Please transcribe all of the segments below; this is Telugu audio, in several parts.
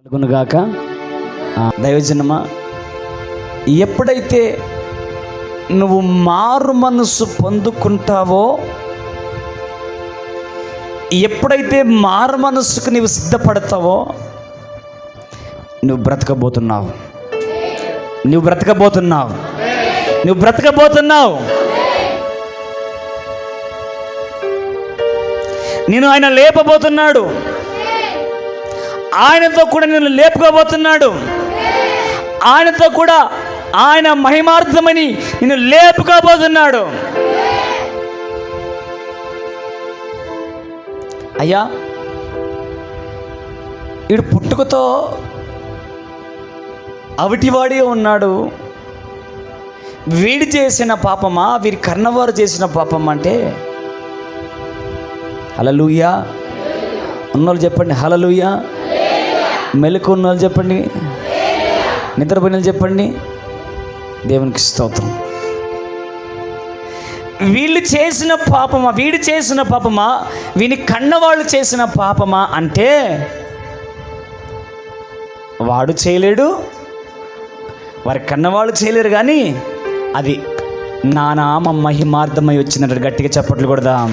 కలుగునుగాక. దైవజనమా, ఎప్పుడైతే నువ్వు మారు మనస్సు పొందుకుంటావో, ఎప్పుడైతే మారు మనస్సుకు నీవు సిద్ధపడతావో, నువ్వు బ్రతకబోతున్నావు. నేను ఆయన లేపబోతున్నాడు. ఆయనతో కూడా నేను లేపుకోబోతున్నాడు. ఆయనతో కూడా ఆయన మహిమార్థమని నిన్ను లేపుకోబోతున్నాడు. అయ్యా, వీడు పుట్టుకతో అవిటివాడే ఉన్నాడు, వీడి చేసిన పాపమా, వీరి కన్నవారు చేసిన పాపమా అంటే, హల్లెలూయా ఉన్నోళ్ళు చెప్పండి, హల్లెలూయా. మెలకు ఉన్నోళ్ళు చెప్పండి, నిద్రపోయిన చెప్పండి. దేవునికి స్తోత్రం. వీళ్ళు చేసిన పాపమా, వీడు చేసిన పాపమా, వీని కన్నవాళ్ళు చేసిన పాపమా అంటే, వాడు చేయలేడు, వారి కన్నవాళ్ళు చేయలేరు, కానీ అది నా నామ మహిమార్థమై వచ్చినట్టు గట్టిగా చప్పట్లు కొడదాం.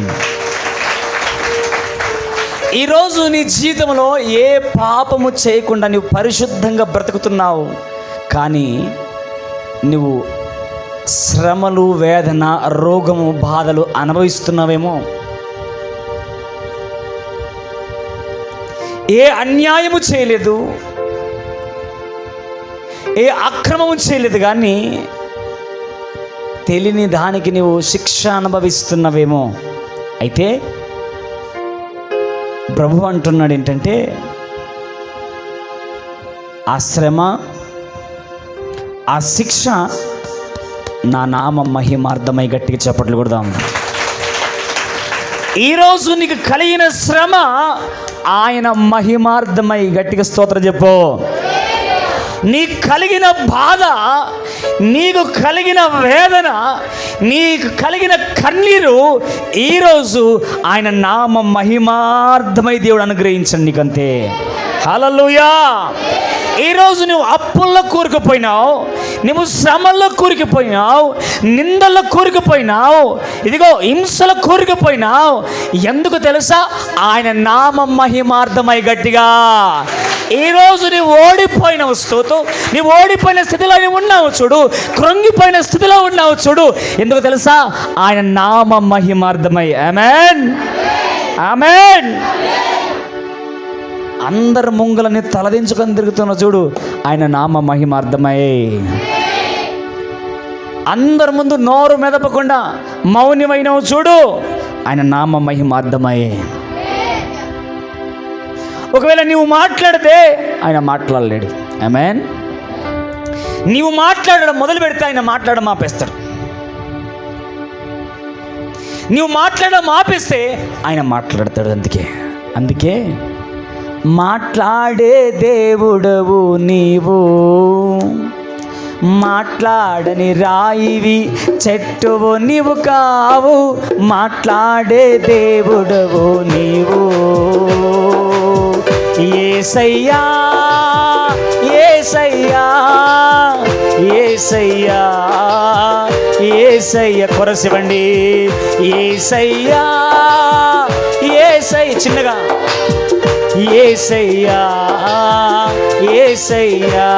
ఈరోజు నీ జీవితంలో ఏ పాపము చేయకుండా నువ్వు పరిశుద్ధంగా బ్రతుకుతున్నావు, కానీ నువ్వు శ్రమలు, వేదన, రోగము, బాధలు అనుభవిస్తున్నావేమో. ఏ అన్యాయము చేయలేదు, ఏ అక్రమము చేయలేదు, కానీ తెలియని దానికి నువ్వు శిక్ష అనుభవిస్తున్నావేమో. అయితే ప్రభు అంటున్నాడు ఏంటంటే, ఆ శ్రమ, ఆ శిక్ష నా నామ మహిమార్థమై గట్టిగా చప్పట్లు కొడదాం. ఈరోజు నీకు కలిగిన శ్రమ ఆయన మహిమార్థమై గట్టిగా స్తోత్రం చెప్పు. నీకు కలిగిన బాధ, నీకు కలిగిన వేదన, నీకు కలిగిన కన్నీరు ఈరోజు ఆయన నామ మహిమార్థమై దేవుడు అనుగ్రహించండి నీకంతే. హల్లెలూయా. ఈరోజు నువ్వు అప్పుల్లో కూరుకుపోయినావు, నువ్వు శ్రమల్లో కూరుకుపోయినావు, నిందల్లో కూరుకుపోయినావు, ఇదిగో హింసలో కూరుకుపోయినావు. ఎందుకు తెలుసా? ఆయన నామ మహిమార్థమై గట్టిగా. ఈరోజు నీవు ఓడిపోయినావు స్తోత్రం. నీవు ఓడిపోయిన స్థితిలో నీవు ఉన్నావు చూడు, కృంగిపోయిన స్థితిలో ఉన్నావు చూడు. ఎందుకు తెలుసా? ఆయన నామ మహిమార్థమై. ఆమేన్, ఆమేన్. అందరు ముంగలని తలదించుకొని తిరుగుతున్న చూడు, ఆయన నామ మహిమార్థమై. అందరి ముందు నోరు మెదపకుండా మౌనమైనవు చూడు, ఆయన నామ మహిమార్థమై. ఒకవేళ నీవు మాట్లాడితే ఆయన మాట్లాడలేడు. ఆమేన్. నీవు మాట్లాడడం మొదలు పెడితే ఆయన మాట్లాడడం ఆపేస్తాడు. నీవు మాట్లాడడం ఆపేస్తే ఆయన మాట్లాడతాడు. అందుకే మాట్లాడే దేవుడవు నీవు, మాట్లాడని రాయివి చెట్టువు నీవు కావు, మాట్లాడే దేవుడవు నీవు. యేసయ్యా, యేసయ్యా, యేసయ్యా, యేసయ్య. కొరసివ్వండి. యేసయ్యా, యేసయ్య. చిన్నగా యేసయ్యా, యేసయ్యా,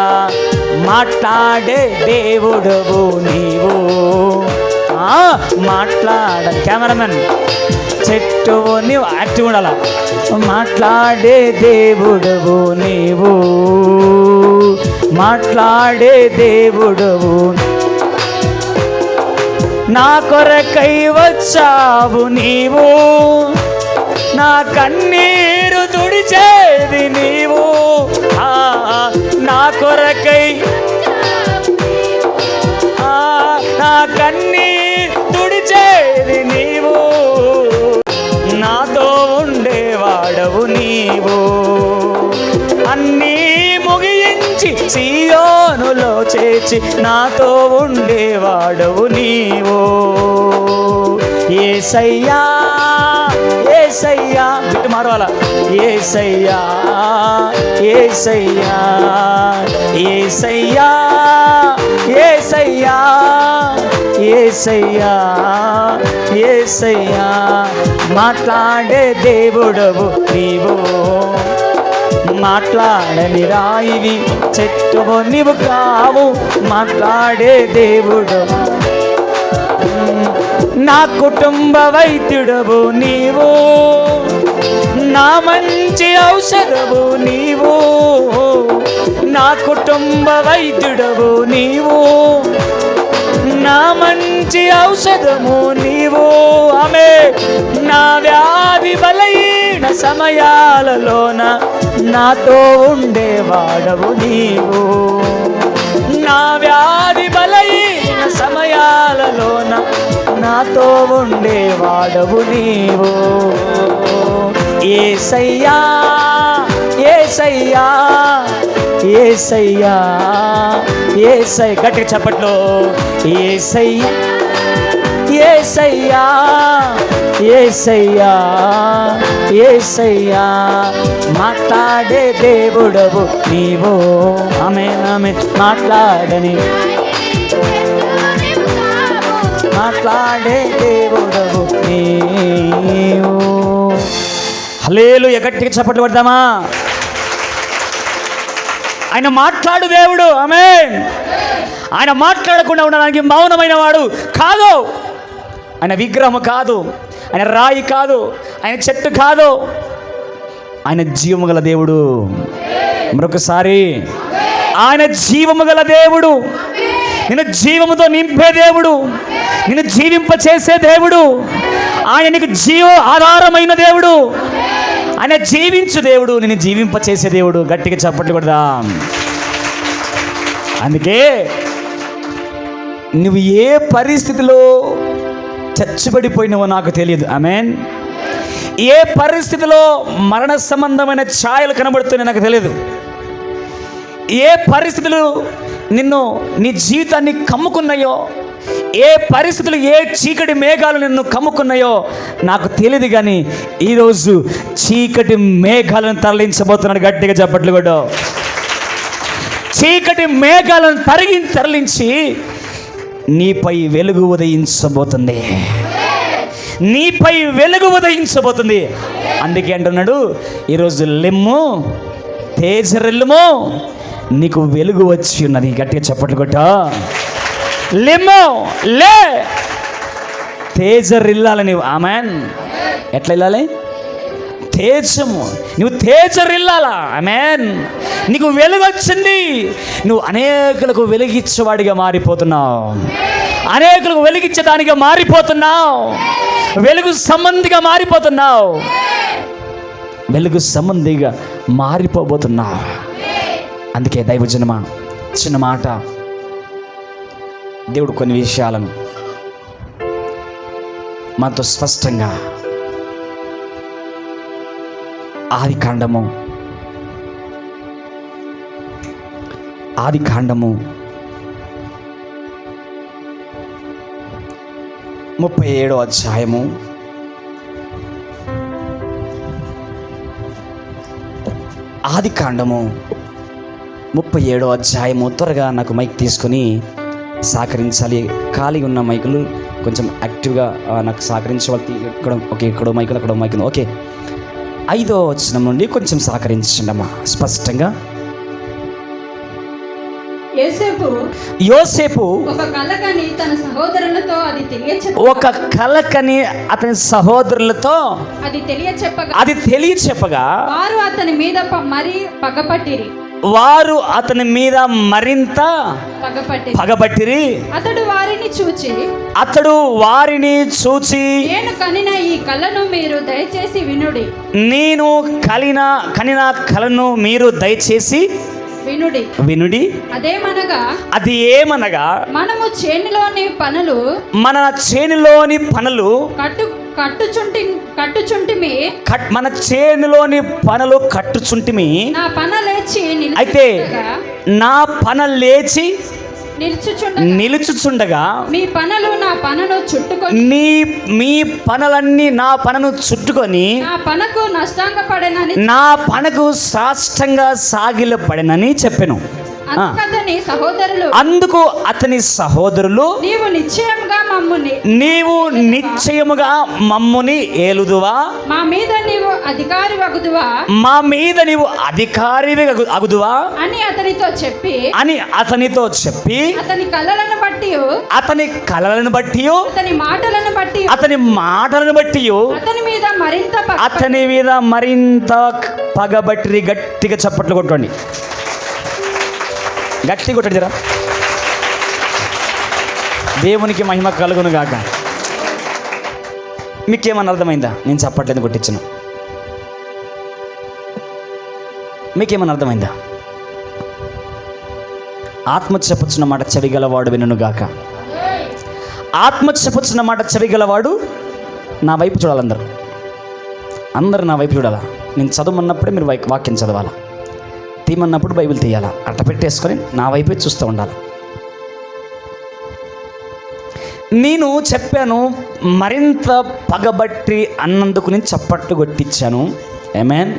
మాట్లాడే దేవుడవు నీవు. మాట్లాడాలి. కెమెరామెన్ చెట్టు నీవు యాక్టివ్ ఉండాల. మాట్లాడే దేవుడవు నీవు, మాట్లాడే దేవుడవు. నా కొరకై వచ్చావు నీవు, నా కన్నీరు తుడిచేది నీవు. నా కొరకై, నా కన్నీరు తుడిచేది నీవు. నాతో ఉండేవాడవు నీవు. అన్నీ ముగించి సియోనులో చేర్చి నాతో ఉండేవాడవు నీవు. యేసయ్యా యేసయ్యా బిట్టు మారవాలా యేసయ్యా యేసయ్యా యేసయ్యా యేసయ్యా యేసయ్యా యేసయ్యా మాట్లాడే దేవుడవు నీవు మాట్లాడని రాయివి చెట్టువు నీవు కావు మాట్లాడే దేవుడు నా కుటుంబ వైద్యుడవు నీవు నా మంచి ఔషధవు నీవు నా కుటుంబ వైద్యుడవు నీవు నా మంచి ఔషధము నీవు ఆమె నా వ్యాధి బలహీన సమయాలలోన నాతో ఉండేవాడవు నీవు నా వ్యాధి బలహీన సమయాలలోన నాతో ఉండేవాడవు నీవు యేసయ్యా యేసయ్యా యేసయ్యా యేసయ్య గట్టిగా చప్పట్లో యేసయ్యా యేసయ్యా యేసయ్యా యేసయ్యా మాట్లాడే దేవుడవు నీవు ఆమె మాట్లాడని మాట్లాడే దేవుడవు నీవు హల్లెలూయా గట్టిగా చప్పట్లు కొడదామా ఆయన మాట్లాడు దేవుడు ఆమేన్ ఆయన మాట్లాడకుండా ఉండడానికి మౌనమైన వాడు కాదు ఆయన విగ్రహము కాదు ఆయన రాయి కాదు ఆయన చెట్టు కాదు ఆయన జీవము గల దేవుడు మరొకసారి ఆయన జీవము గల దేవుడు నిన్ను జీవముతో నింపే దేవుడు నిన్ను జీవింపచేసే దేవుడు ఆయన నీకు జీవ ఆధారమైన దేవుడు ఆయన జీవించు దేవుడు నిన్ను జీవింపచేసే దేవుడు గట్టిగా చప్పట్లు కొడదాం అందుకే నువ్వు ఏ పరిస్థితిలో చచ్చుబడిపోయినావో నాకు తెలియదు ఆమేన్ ఏ పరిస్థితిలో మరణ సంబంధమైన ఛాయలు కనబడుతున్నాయో నాకు తెలియదు ఏ పరిస్థితులు నిన్ను నీ జీవితాన్ని కమ్ముకున్నాయో ఏ పరిస్థితులు ఏ చీకటి మేఘాలు నిన్ను కమ్ముకున్నాయో నాకు తెలియదు కానీ ఈరోజు చీకటి మేఘాలను తరలించబోతున్నాడు గట్టిగా చప్పట్లు కూడా చీకటి మేఘాలను తరలించి నీపై వెలుగు ఉదయించబోతుంది నీపై వెలుగు ఉదయించబోతుంది అందుకే అంటున్నాడు ఈరోజు లెమ్ము తేజరెల్లుము నీకు వెలుగు వచ్చి ఉన్నది గట్టిగా చప్పట్లు కొట్ట లెమ్ము లే తేజరిల్లాలి నీవు ఆమెన్ ఎట్లా వెళ్ళాలి తేజము నువ్వు తేజరిల్లాలా ఆమెన్ నీకు వెలుగు వచ్చింది నువ్వు అనేకులకు వెలిగించేవాడిగా మారిపోతున్నావు అనేకులకు వెలిగించేదానిగా మారిపోతున్నావు వెలుగు సంబంధిగా మారిపోతున్నావు వెలుగు సంబంధిగా మారిపోబోతున్నావు అందుకే దైవజనమా చిన్న మాట దేవుడు కొన్ని విషయాలను మాతో స్పష్టంగా ఆది కాండము 37వ అధ్యాయము ఆది కాండము 37వ అధ్యాయము త్వరగా నాకు మైక్ తీసుకొని సహకరించాలి ఖాళీగా ఉన్న మైకులు కొంచెం యాక్టివ్గా నాకు సహకరించే వాళ్ళు ఎక్కడో మైకులు అక్కడో మైకులు ఓకే 5వ వచనం నుండి కొంచెం సహకరించండి అమ్మా స్పష్టంగా యోసేపు ఒక కలకని అతని సహోదరులతో అది తెలియచెప్పగా వారు అతని మీద మరింత పగబట్టిరి అతడు వారిని చూచి నేను కనిన కలను మీరు దయచేసి వినుడి అది ఏమనగా మన చేనులోని పనులు మన చేనులోని పనులు కట్టుచుంటిమి అయితే నా పన లేచి నిలుచుచుండగా మీ పనులు నా పనును చుట్టుకొని మీ పనులన్నీ నా పనును చుట్టుకొని నా పనకు సాష్టంగా సాగిలపడనని చెప్పెను. అందుకు అతని సహోదరులు నీవు నిశ్చయముగా మమ్ముని ఏలుదువా, మా మీద నీవు అధికారి అగుదువా అని అతనితో చెప్పి అతని కలలను బట్టి అతని మాటలను బట్టి అతని మీద మరింత పగబట్టి గట్టిగా చప్పట్లు కొట్టండి. గట్టి కొట్టండి జరా. దేవునికి మహిమ కలుగును గాక. మీకేమన్నా అర్థమైందా? నేను చప్పట్లేదు కొట్టించను. మీకేమన్నా అర్థమైందా? ఆత్మ చెప్పుచున్న మాట చెవిగలవాడు వినును గాక. ఆత్మ చెప్పుచున్న మాట చెవిగలవాడు నా వైపు చూడాలి. అందరూ నా వైపు చూడాలా. నేను చదవమన్నప్పుడే మీరు వాక్యం చదవాలా. తీయమన్నప్పుడు బైబిల్ తీయాలా. అట్ట పెట్టేసుకొని నా వైపే చూస్తూ ఉండాలి. నేను చెప్పాను మరింత పగబట్టి అన్నందుకు నేను చప్పట్లు కొట్టించాను. ఆమేన్.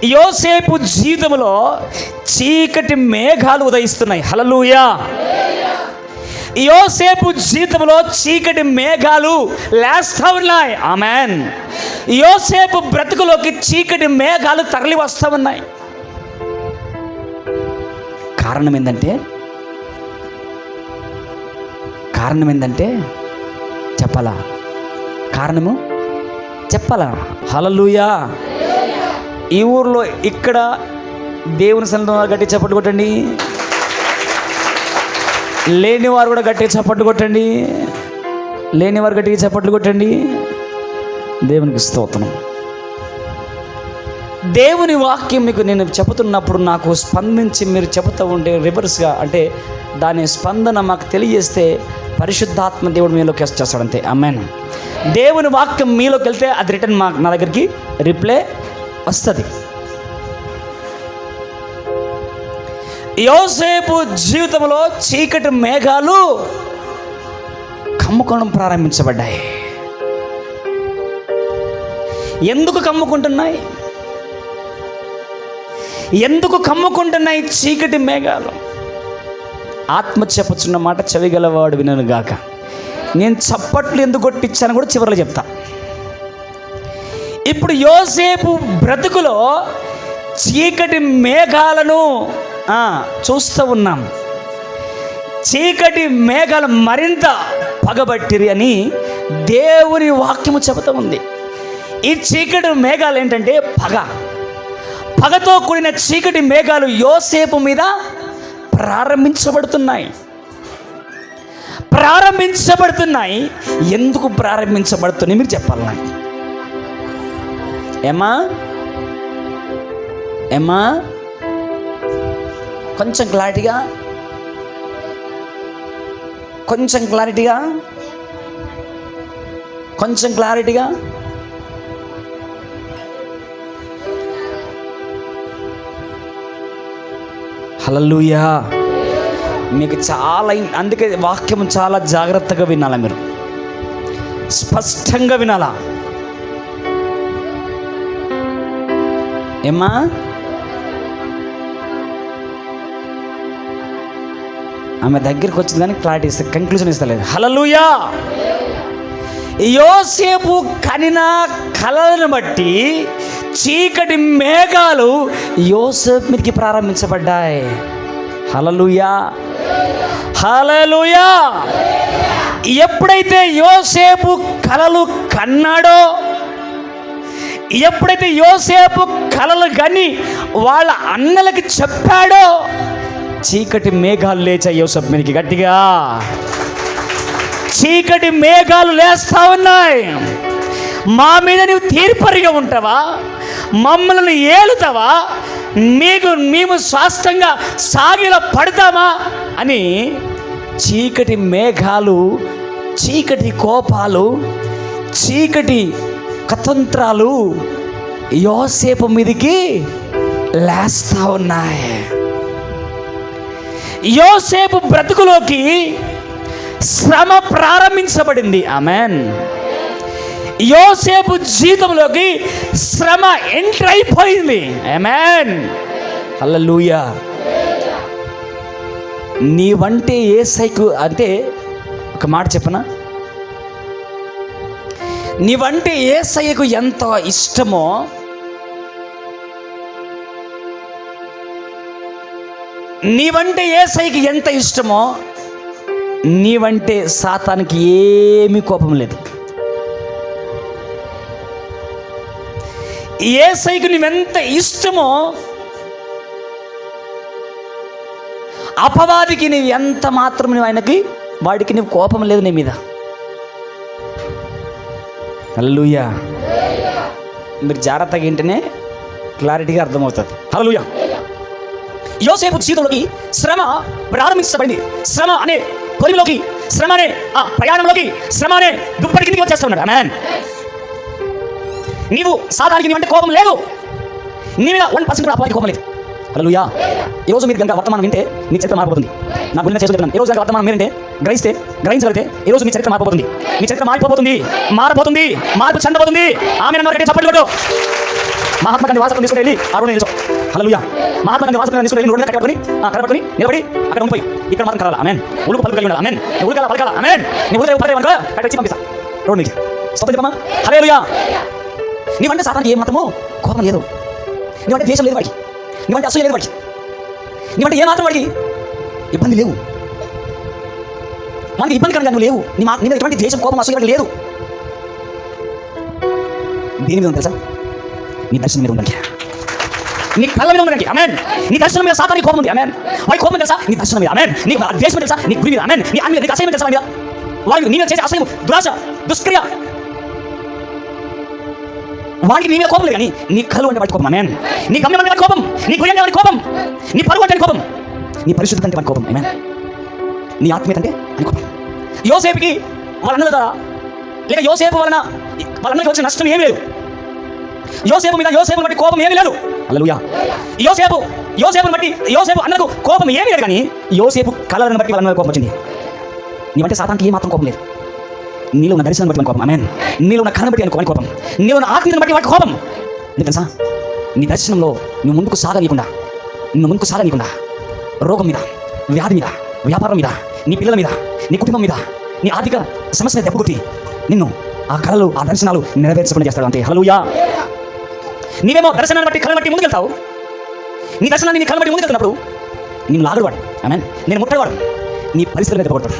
యోసేపు జీవితంలో చీకటి మేఘాలు ఉదయిస్తున్నాయి. హల్లెలూయా. యోసేపు జీవితంలో చీకటి మేఘాలు లేస్తూ ఉన్నాయి. ఆమేన్. యోసేపు బ్రతుకులోకి చీకటి మేఘాలు తరలి వస్తూ ఉన్నాయి. కారణం ఏంటంటే చెప్పాలా? కారణము చెప్పాలా? హల్లెలూయా. ఈ ఊర్లో ఇక్కడ దేవుని సన్నిధిలో గట్టి చప్పట్లు కొట్టండి. లేనివారు కూడా గట్టిగా చప్పట్లు కొట్టండి. లేనివారు గట్టిగా చప్పట్లు కొట్టండి. దేవునికి స్తోత్రం. దేవుని వాక్యం మీకు నేను చెబుతున్నప్పుడు నాకు స్పందించి మీరు చెబుతూ ఉంటే రివర్స్గా అంటే దాని స్పందన మాకు తెలియజేస్తే పరిశుద్ధాత్మ దేవుడు మీలోకి చేస్తాడంతే. ఆమేన్. దేవుని వాక్యం మీలోకి వెళ్తే అది రిటర్న్ నా దగ్గరికి రిప్లై వస్తుంది. యోసేపు జీవితంలో చీకటి మేఘాలు కమ్ముకోవడం ప్రారంభించబడ్డాయి. ఎందుకు కమ్ముకుంటున్నాయి? చీకటి మేఘాలు? ఆత్మ చెప్పుచున్న మాట చెవిగలవాడు వినను గాక. నేను చప్పట్లు ఎందుకు కొట్టించాను కూడా చివరిలో చెప్తా. ఇప్పుడు యోసేపు బ్రతుకులో చీకటి మేఘాలను చూస్తూ ఉన్నాం. చీకటి మేఘాలు మరింత పగబట్టిరి అని దేవుని వాక్యము చెబుతూ ఉంది. ఈ చీకటి మేఘాలు ఏంటంటే పగతో కూడిన చీకటి మేఘాలు యోసేపు మీద ప్రారంభించబడుతున్నాయి. ఎందుకు ప్రారంభించబడుతున్నాయి మీరు చెప్పాలి నాకు. ఏమా కొంచెం క్లారిటీగా హల్లెలూయా. మీకు చాలా అందుకే వాక్యం చాలా జాగ్రత్తగా వినాలా, మీరు స్పష్టంగా వినాలా. ఏమ్మా ఆమె దగ్గరికి వచ్చింది కానీ క్లారిటీ ఇస్తే కంక్లూజన్ ఇస్తలేదు. హల్లెలూయా. యోసేపు కనిన కలలను బట్టి చీకటి మేఘాలు యోసేపు మీదకి ప్రారంభించబడ్డాయి. హల్లెలూయా. ఎప్పుడైతే యోసేపు కలలు కన్నాడో, ఎప్పుడైతే యోసేపు కలలు కని వాళ్ళ అన్నలకి చెప్పాడో, చీకటి మేఘాలు లేచాయి యోసేపు మీదకి. గట్టిగా చీకటి మేఘాలు లేస్తా ఉన్నాయి. మా మీద నువ్వు తీర్పరిగా ఉంటావా? మమ్మల్ని ఏలుతావా? మేము స్వాస్థంగా సాగిల పడతామా అని చీకటి మేఘాలు, చీకటి కోపాలు, చీకటి కతంత్రాలు యోసేపు మీదకి లేస్తా ఉన్నాయి. యోసేపు బ్రతుకులోకి శ్రమ ప్రారంభించబడింది. ఆమెన్. యోసేపు జీవితంలోకి శ్రమ ఎంటర్ అయిపోయింది. ఆమెన్. హల్లెలూయా. నీవంటే యేసయ్యకు అంటే ఒక మాట చెప్పనా, నీవంటే యేసయ్యకు ఎంత ఇష్టమో నీవంటే యేసయ్యకి ఎంత ఇష్టమో నీవంటే సాతానికి ఏమీ కోపం లేదు. యేసయ్యకు నీవెంత ఇష్టమో అపవాదికి నీవు ఎంత మాత్రం నువ్వు ఆయనకి వాడికి నీవు కోపం లేదు నీ మీద. హల్లెలూయా. మీరు జాగ్రత్తగా ఏంటనే క్లారిటీగా అర్థమవుతుంది. హల్లెలూయా. యోసేపు జీవితంలోకి శ్రమ ప్రారంభించబడింది. శ్రమ అనే పొలిలోకి, శ్రమ అనే ప్రయాణంలోకి, శ్రమ అనే దుప్పటి కిందికి వచ్చేస్తూ ఉన్నాడు. ఆమేన్. నీవు సాధారణకి నీవంటే కోపం లేదు, నీ మీద 1% కూడా అపవాదికి కోపం లేదు. హల్లెలూయా. ఈరోజు మీరు కనుక వర్తమానం వింటే మీ చరిత్ర మారిపోతుంది. నా గురించి చేసుకుంటున్నాను. ఈరోజు కనుక వర్తమానం వింటే గ్రహించగలిగితే ఈరోజు మీ చరిత్ర మారిపోతుంది. మీ చరిత్ర మారిపోతుంది, మార్పు చెందబోతుంది. ఆమె నన్ను చప్పట్లు కొట్టు. మహాత్మా గాంధీ వాసపం తీసుకుని వెళ్ళి ఆ రోజు నిలుచో. హల్లెలూయా. మహాత్మా గాంధీ వాసపం తీసుకుని వెళ్ళి రోడ్డు కట్టబడుకొని నిలబడి అక్కడ ఉండిపోయి ఇక్కడ మాత్రం కరాలా. ఆమెన్. ఉలుకు పలుకు కలిగి ఉండాలి. ఆమెన్. నీ ఉలుకల పలకాల. ఆమెన్. నీ ఉలుక పలక అనుకో అక్కడ వచ్చి పంపిస్తా రోడ్డు నుంచి. స్వప్న చెప్పమ్మా. హల్లెలూయా. నీవంటే సాతానికి ఏ మాత్రమో కోపం లేదు, నీవంటే ద్వేషం లేదు వాడికి, నీవంటే అసూయ లేదు వాడికి, నీవంటే ఏ మాత్రం వాడికి ఇబ్బంది లేవు. మనకి ఇబ్బందికరంగా నువ్వు లేవు. నీ మీద ఎటువంటి ద్వేషం, కోపం, అసూయ వాడికి లేదు. దేని మీద ఉంది తెలుసా? నీ దర్శనం మీద ఉందండి, నీ కళ్ళ మీద ఉందండి. ఆమేన్. నీ దర్శనం మీద సాతానికి కోపం ఉంది. ఆమేన్. వాడి కోపం తెలుసా? నీ దర్శనం మీద. ఆమేన్. నీ ద్వేషం తెలుసా? నీ గురి మీద. ఆమేన్. నీ అన్ని మీద అసహ్యం తెలుసా? మీద వాడికి నీ మీద చేసే అసహ్యం, దురాశ, దుష్క్రియ, వాడికి నీ మీద కోపం లేదు కానీ నీ కళ్ళు అంటే వాడి కోపం. ఆమేన్. నీ గమ్యం అంటే వాడి కోపం, నీ గురి అంటే వాడి కోపం, నీ పరువు అంటే కోపం, నీ పరిశుద్ధత అంటే వాడి కోపం. ఆమేన్. నీ ఆత్మీయత అంటే అని కోపం. యోసేపుకి వాళ్ళ ద్వారా లేక యోసేపు వలన వాళ్ళందరికీ వచ్చిన నష్టం ఏమీ లేదు. యోసేపు మీద యోసేపు బట్టి కోపం ఏమీ లేదు. హల్లెలూయా. యోసేపు అన్నకు కోపం ఏమీ లేదు కానీ యోసేపు కళలను బట్టి వాళ్ళ కోపం వచ్చింది. నీవంటే సాతానికి ఏ మాత్రం కోపం లేదు. నీలో ఉన్న దర్శనం బట్టి వాడి కోపం. ఆమేన్. నీలో ఉన్న కళను బట్టి వాడి కోపం, నీలో ఉన్న ఆత్మీయతను బట్టి వాడి కోపం. నీకు తెలుసా? నీ దర్శనంలో నువ్వు ముందుకు సాగనీయకుండా రోగం మీద, వ్యాధి మీద, వ్యాపారం మీద, నీ పిల్లల మీద, నీ కుటుంబం మీద, నీ ఆర్థిక సమస్య మీద దెబ్బకొట్టి నిన్ను ఆ కళలు, ఆ దర్శనాలు నెరవేర్చకుండా చేస్తాడు అంతే. హల్లెలూయా. నీవేమో దర్శనాన్ని బట్టి, కళను బట్టి ముందుకెళ్తావు. నీ దర్శనాన్ని, నీ కళను బట్టి ముందుకెళ్తున్నప్పుడు నేను లాగడువాడు. ఆమేన్. నేను ముట్టడివాడు. నీ పరిస్థితుల మీద దెబ్బకొడతాడు,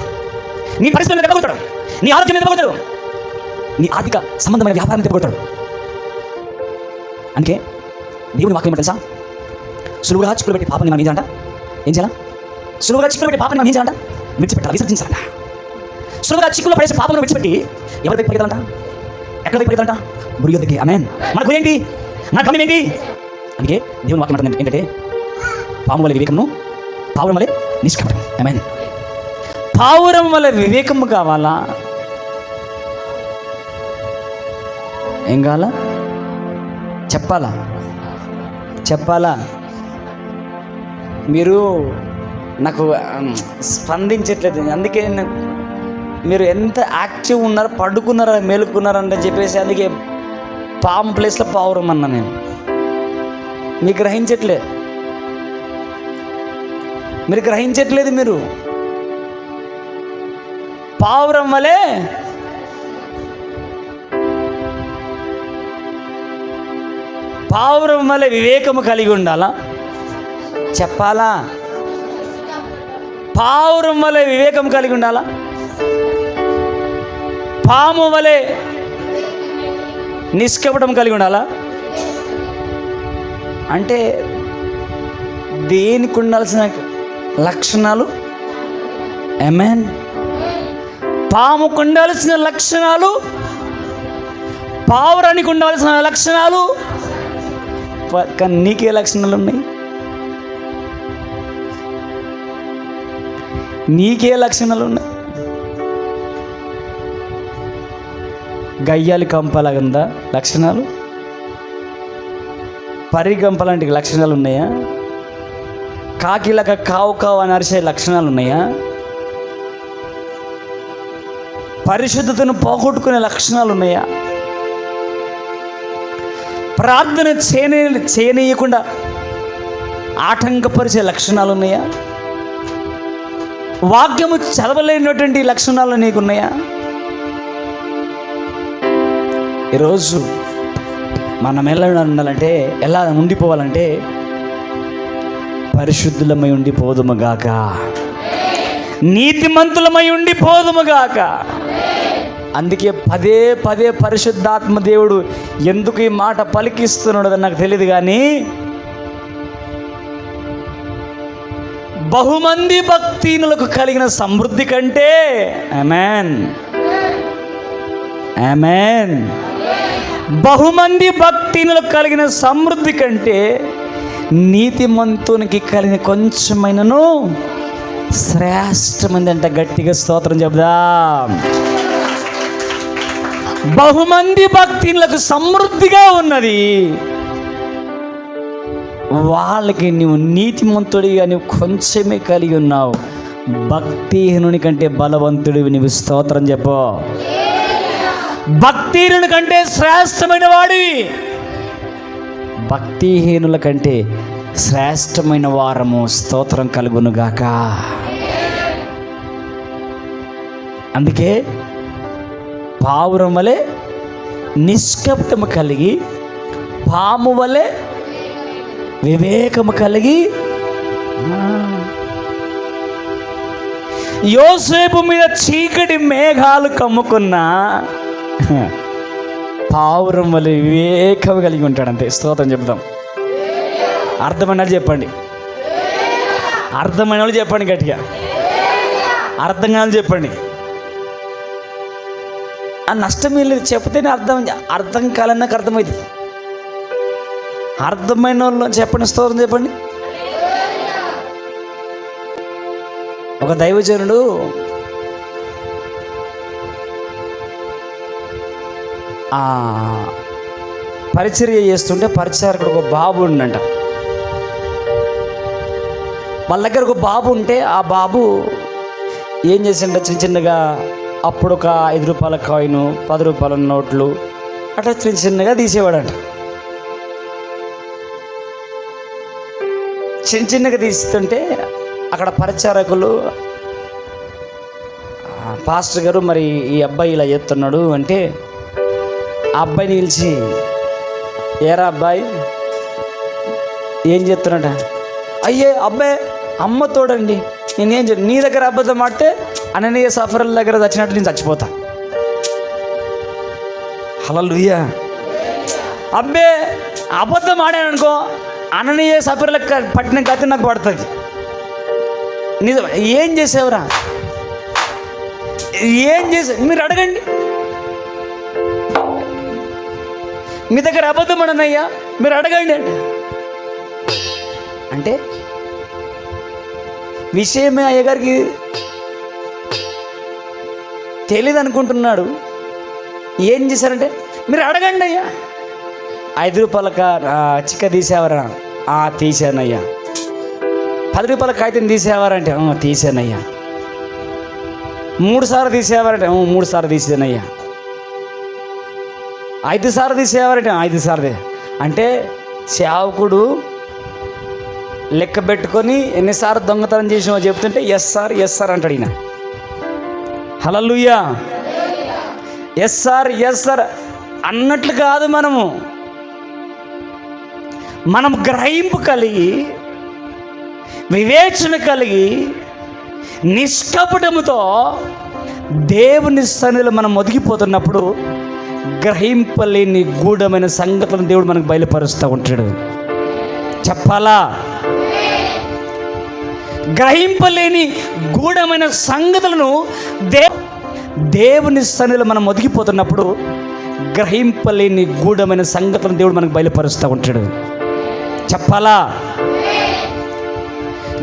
నీ పరిస్థితుల మీద దెబ్బకొడతాడు, నీ ఆరోగ్యం మీద దెబ్బకొడతాడు, నీ ఆర్థిక సంబంధమైన వ్యాపారం మీద దెబ్బకొడతాడు. అందుకే దేవుని వాక్యం తెలుసా? సులువుగా చిక్కులు పెట్టి పాపని మనం ఏం చేయాలంట? ఏం చేయాలా? సులువుగా చిక్కులు పెట్టి పాపని మనం ఏం చేయాలంట? విడిచిపెట్టాలి, విసర్జించాలంట. సులువుగా చిక్కులు పడేసి పాపను విడిచిపెట్టి ఎవరి వైపు పరిగెత్తాలంట? ఎక్కడ వైపు పరిగెత్తాలంట? గురి యొద్దకి. ఆమేన్. మన గురి ఏంటి? మన గమ్యం ఏంటి? అందుకే దేవుని వాక్యం అంటుంది ఏంటంటే పాము వలె వివేకమును, పావురం వలె నిష్కపటం. ఆమేన్. పావురం వలె వివేకము కావాలా? ఏం కావాలా? చెప్పాలా? మీరు నాకు స్పందించట్లేదు. అందుకే మీరు ఎంత యాక్టివ్ ఉన్నారు, పడుకున్నారా, మేలుకున్నారంటే చెప్పేసి అందుకే పాము ప్లేస్లో పావురం అన్నా నేను. మీరు గ్రహించట్లేదు. మీరు పావురం వలె వివేకము కలిగి ఉండాలా? చెప్పాలా? పావురం వలె వివేకం కలిగి ఉండాలా? పాము వలె నిష్కపటం కలిగి ఉండాలా? అంటే దేనికి ఉండాల్సిన లక్షణాలు? ఆమేన్. పాముకు ఉండాల్సిన లక్షణాలు, పావురానికి ఉండాల్సిన లక్షణాలు, కానీ నీకే లక్షణాలు ఉన్నాయి? గయ్యాలి కంపలాగా లక్షణాలు, పరిగంపలాంటి లక్షణాలు ఉన్నాయా? కాకిలాగా కావు కావు అని అరిసే లక్షణాలు ఉన్నాయా? పరిశుద్ధతను పోగొట్టుకునే లక్షణాలు ఉన్నాయా? ప్రార్థన చేయనీయకుండా ఆటంకపరిచే లక్షణాలు ఉన్నాయా? వాక్యము చదవలేనటువంటి లక్షణాలు నీకున్నాయా? ఈరోజు మనం ఎలా ఉండాలంటే, ఎలా ఉండిపోవాలంటే, పరిశుద్ధులమై ఉండిపోదుముగాక, నీతిమంతులమై ఉండిపోదుముగాక. అందుకే పదే పదే పరిశుద్ధాత్మ దేవుడు ఎందుకు ఈ మాట పలికిస్తున్నాడో నాకు తెలియదు, కానీ బహుమంది భక్తినులకు కలిగిన సమృద్ధి కంటే, ఆమేన్ ఆమేన్, బహుమంది భక్తినులకు కలిగిన సమృద్ధి కంటే నీతిమంతునికి కలిగిన కొంచెమైనను శ్రేష్టమంది అంట. గట్టిగా స్తోత్రం చెబుదాం. బహుమంది భక్తులకు సమృద్ధిగా ఉన్నది, వాళ్ళకి నువ్వు నీతిమంతుడిగా నువ్వు కొంచెమే కలిగి ఉన్నావు. భక్తిహీనుని కంటే బలవంతుడివి నువ్వు. స్తోత్రం చెప్పు. భక్తిహీనుని కంటే శ్రేష్టమైన వాడివి, భక్తిహీనుల కంటే శ్రేష్టమైన వారము. స్తోత్రం కలుగునుగాక. అందుకే పావురం వలె నిష్కపటము కలిగి, పాము వలె వివేకము కలిగి, యోసేపు మీద చీకటి మేఘాలు కమ్ముకున్న పావురం వలె వివేకము కలిగి ఉంటాడు. అంతే. స్తోత్రం చెప్తాం. అర్థమైన వాళ్ళు చెప్పండి, అర్థమైన వాళ్ళు చెప్పండి, గట్టిగా అర్థం కాదు చెప్పండి. ఆ నష్టం ఏం లేదు, చెప్తేనే అర్థం కాలని నాకు అర్థమైంది. అర్థమైన వాళ్ళు చెప్పండి, స్తోత్రం చెప్పండి. ఒక దైవజనుడు పరిచర్య చేస్తుంటే పరిచారకుడు ఒక బాబు ఉండంట. వాళ్ళ దగ్గర ఒక బాబు ఉంటే ఆ బాబు ఏం చేసిండ, చిన్న చిన్నగా అప్పుడు ఒక 5 రూపాయల కాయిను, 10 రూపాయల నోట్లు అట్లా చిన్న చిన్నగా తీసేవాడంట. చిన్న చిన్నగా తీస్తుంటే అక్కడ పరిచారకులు, పాస్టర్ గారు మరి ఈ అబ్బాయి ఇలా చేస్తున్నాడు అంటే, ఆ అబ్బాయిని పిలిచి, ఏరా అబ్బాయి ఏం చేస్తున్నట? అయ్యే అబ్బాయి అమ్మ తోడండి, నేనేం నీ దగ్గర అబద్ధం ఆడితే అననీయ సఫరుల దగ్గర చచ్చినట్టు నేను చచ్చిపోతా. హల్లెలూయా. అబ్బే అబద్ధం ఆడాను అనుకో, అననీయ సఫరులకు పట్టిన గతి నాకు పడుతుంది. నిజం. ఏం చేసావురా, ఏం చేసా? మీరు అడగండి. మీ దగ్గర అబద్ధం అడనయ్యా, మీరు అడగండి అంటే విషయమే అయ్యగారికి తెలియదు అనుకుంటున్నాడు. ఏం చేశారంటే, మీరు అడగండి అయ్యా. 5 రూపాయల చిక్క తీసేవారా? తీసానయ్యా. 10 రూపాయల కాగితం తీసేవారంటే తీసానయ్యా. 3 సార్లు తీసేవారంటే 3 సార్లు తీసానయ్యా. 5 సార్లు తీసేవారంటే 5 సార్లు. అంటే సేవకుడు లెక్క పెట్టుకొని ఎన్నిసార్లు దొంగతనం చేసినావో చెప్తుంటే ఎస్ సార్ అంటాడు ఈయన. హల్లెలూయా. ఎస్ సార్ అన్నట్లు కాదు. మనం గ్రహింపు కలిగి, వివేచన కలిగి, నిష్కపటముతో దేవుని సన్నిధిలో మనం ఒదిగిపోతున్నప్పుడు గ్రహింపలేని గూఢమైన సంగతులను దేవుడు మనకు బయలుపరుస్తూ ఉంటాడు. చెప్పాలా? గ్రహింపలేని గూఢమైన సంగతులను దేవుని సన్నిధిలో మనం ఒదిగిపోతున్నప్పుడు గ్రహింపలేని గూఢమైన సంగతులను దేవుడు మనకు బయలుపరుస్తూ ఉంటాడు. చెప్పాలా?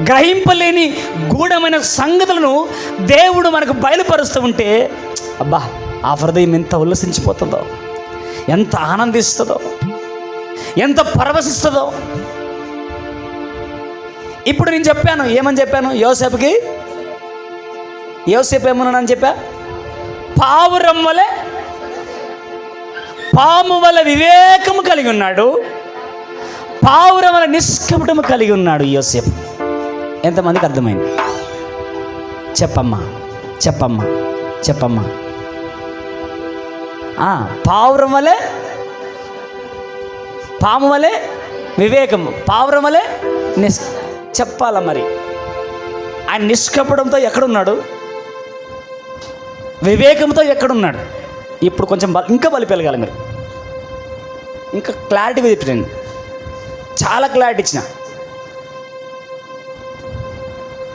గ్రహింపలేని గూఢమైన సంగతులను దేవుడు మనకు బయలుపరుస్తూ ఉంటే అబ్బా, ఆ హృదయం ఎంత ఉల్లసించిపోతుందో, ఎంత ఆనందిస్తుందో, ఎంత పరవశిస్తుందో. ఇప్పుడు నేను చెప్పాను, ఏమని చెప్పాను? యోసేపు ఏమన్నానని చెప్పా? పావురం వలె పాము వల్ల వివేకము కలిగి ఉన్నాడు, పావురం వల్ల నిష్కపటము కలిగి ఉన్నాడు యోసేపు. ఎంతమందికి అర్థమైంది? చెప్పమ్మా. పావురం వలె పాము వలె వివేకము, పావురం వలె చెప్పాల. మరి ఆయన నిష్కపటంతో ఎక్కడున్నాడు? వివేకంతో ఎక్కడున్నాడు? ఇప్పుడు కొంచెం ఇంకా బలిపెలగాలి మీరు. ఇంకా క్లారిటీగా చెప్పాను, చాలా క్లారిటీ ఇచ్చిన.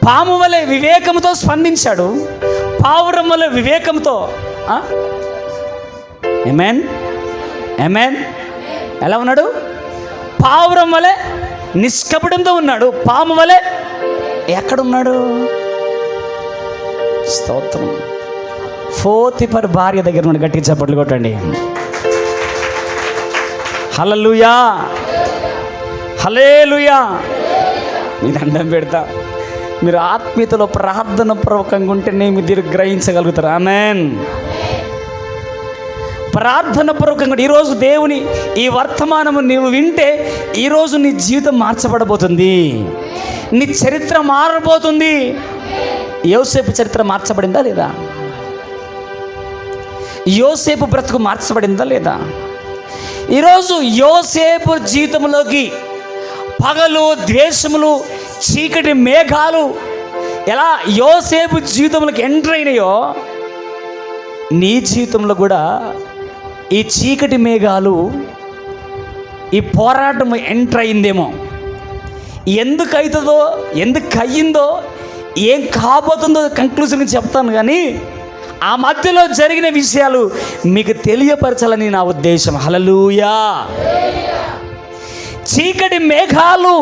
పాము వలె వివేకంతో స్పందించాడు, పావురం వలె వివేకంతో. ఆమేన్. ఎలా ఉన్నాడు? పావురం వలె నిష్కపటంతో ఉన్నాడు, పాము వలె ఎక్కడున్నాడు? స్తోత్రం. పోతిఫర్ భార్య దగ్గర నుండి గట్టిగా చప్పట్లు కొట్టండి. హల్లెలూయా, హల్లెలూయా. మీ దండం పెడతా. మీరు ఆత్మీయతలో ప్రార్థన పూర్వకంగా ఉంటేనే మీరు గ్రహించగలుగుతారు. ఆమేన్. ప్రార్థన పూర్వకంగా ఈరోజు దేవుని ఈ వర్తమానము నీవు వింటే ఈరోజు నీ జీవితం మార్చబడబోతుంది, నీ చరిత్ర మారబోతుంది. యోసేపు చరిత్ర మార్చబడిందా లేదా? యోసేపు బ్రతుకు మార్చబడిందా లేదా? ఈరోజు యోసేపు జీవితంలోకి పగలు, ద్వేషములు, చీకటి మేఘాలు ఎలా యోసేపు జీవితంలోకి ఎంటర్ అయినాయో, నీ జీవితంలో కూడా ఈ చీకటి మేఘాలు, ఈ పోరాటం ఎంటర్ అయిందేమో. ఎందుకు అవుతుందో, ఎందుకు అయ్యిందో, ఏం కాబోతుందో కంక్లూజన్ చెప్తాను, కానీ ఆ మధ్యలో జరిగిన విషయాలు మీకు తెలియపరచాలని నా ఉద్దేశం. హల్లెలూయా. చీకటి మేఘాలు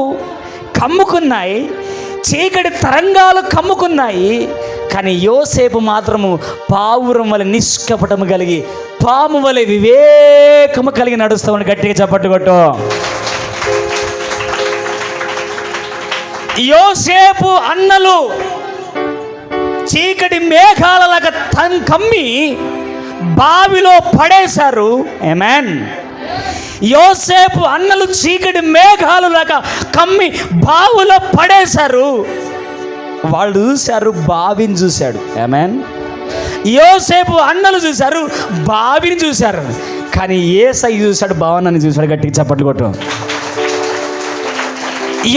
కమ్ముకున్నాయి, చీకటి తరంగాలు కమ్ముకున్నాయి, కానీ యోసేపు మాత్రము పావురం వలె నిష్కపటము కలిగి, పాము వలె వివేకము కలిగి నడుస్తామని గట్టిగా చప్పట్లు కొట్టు. యోసేపు అన్నలు చీకటి మేఘాలలాగా కమ్మి బావిలో పడేశారు. ఆమేన్. యోసేపు అన్నలు చీకటి మేఘాలులాగా కమ్మి బావిలో పడేశారు. వాళ్ళు చూశారు, బావిని చూశాడు. ఆమేన్. యోసేపు అన్నలు చూశారు, బావిని చూశారు, కానీ యేసయ్య చూశాడు, భవనాన్ని చూశాడు. గట్టిగా చప్పట్లు కొట్టు.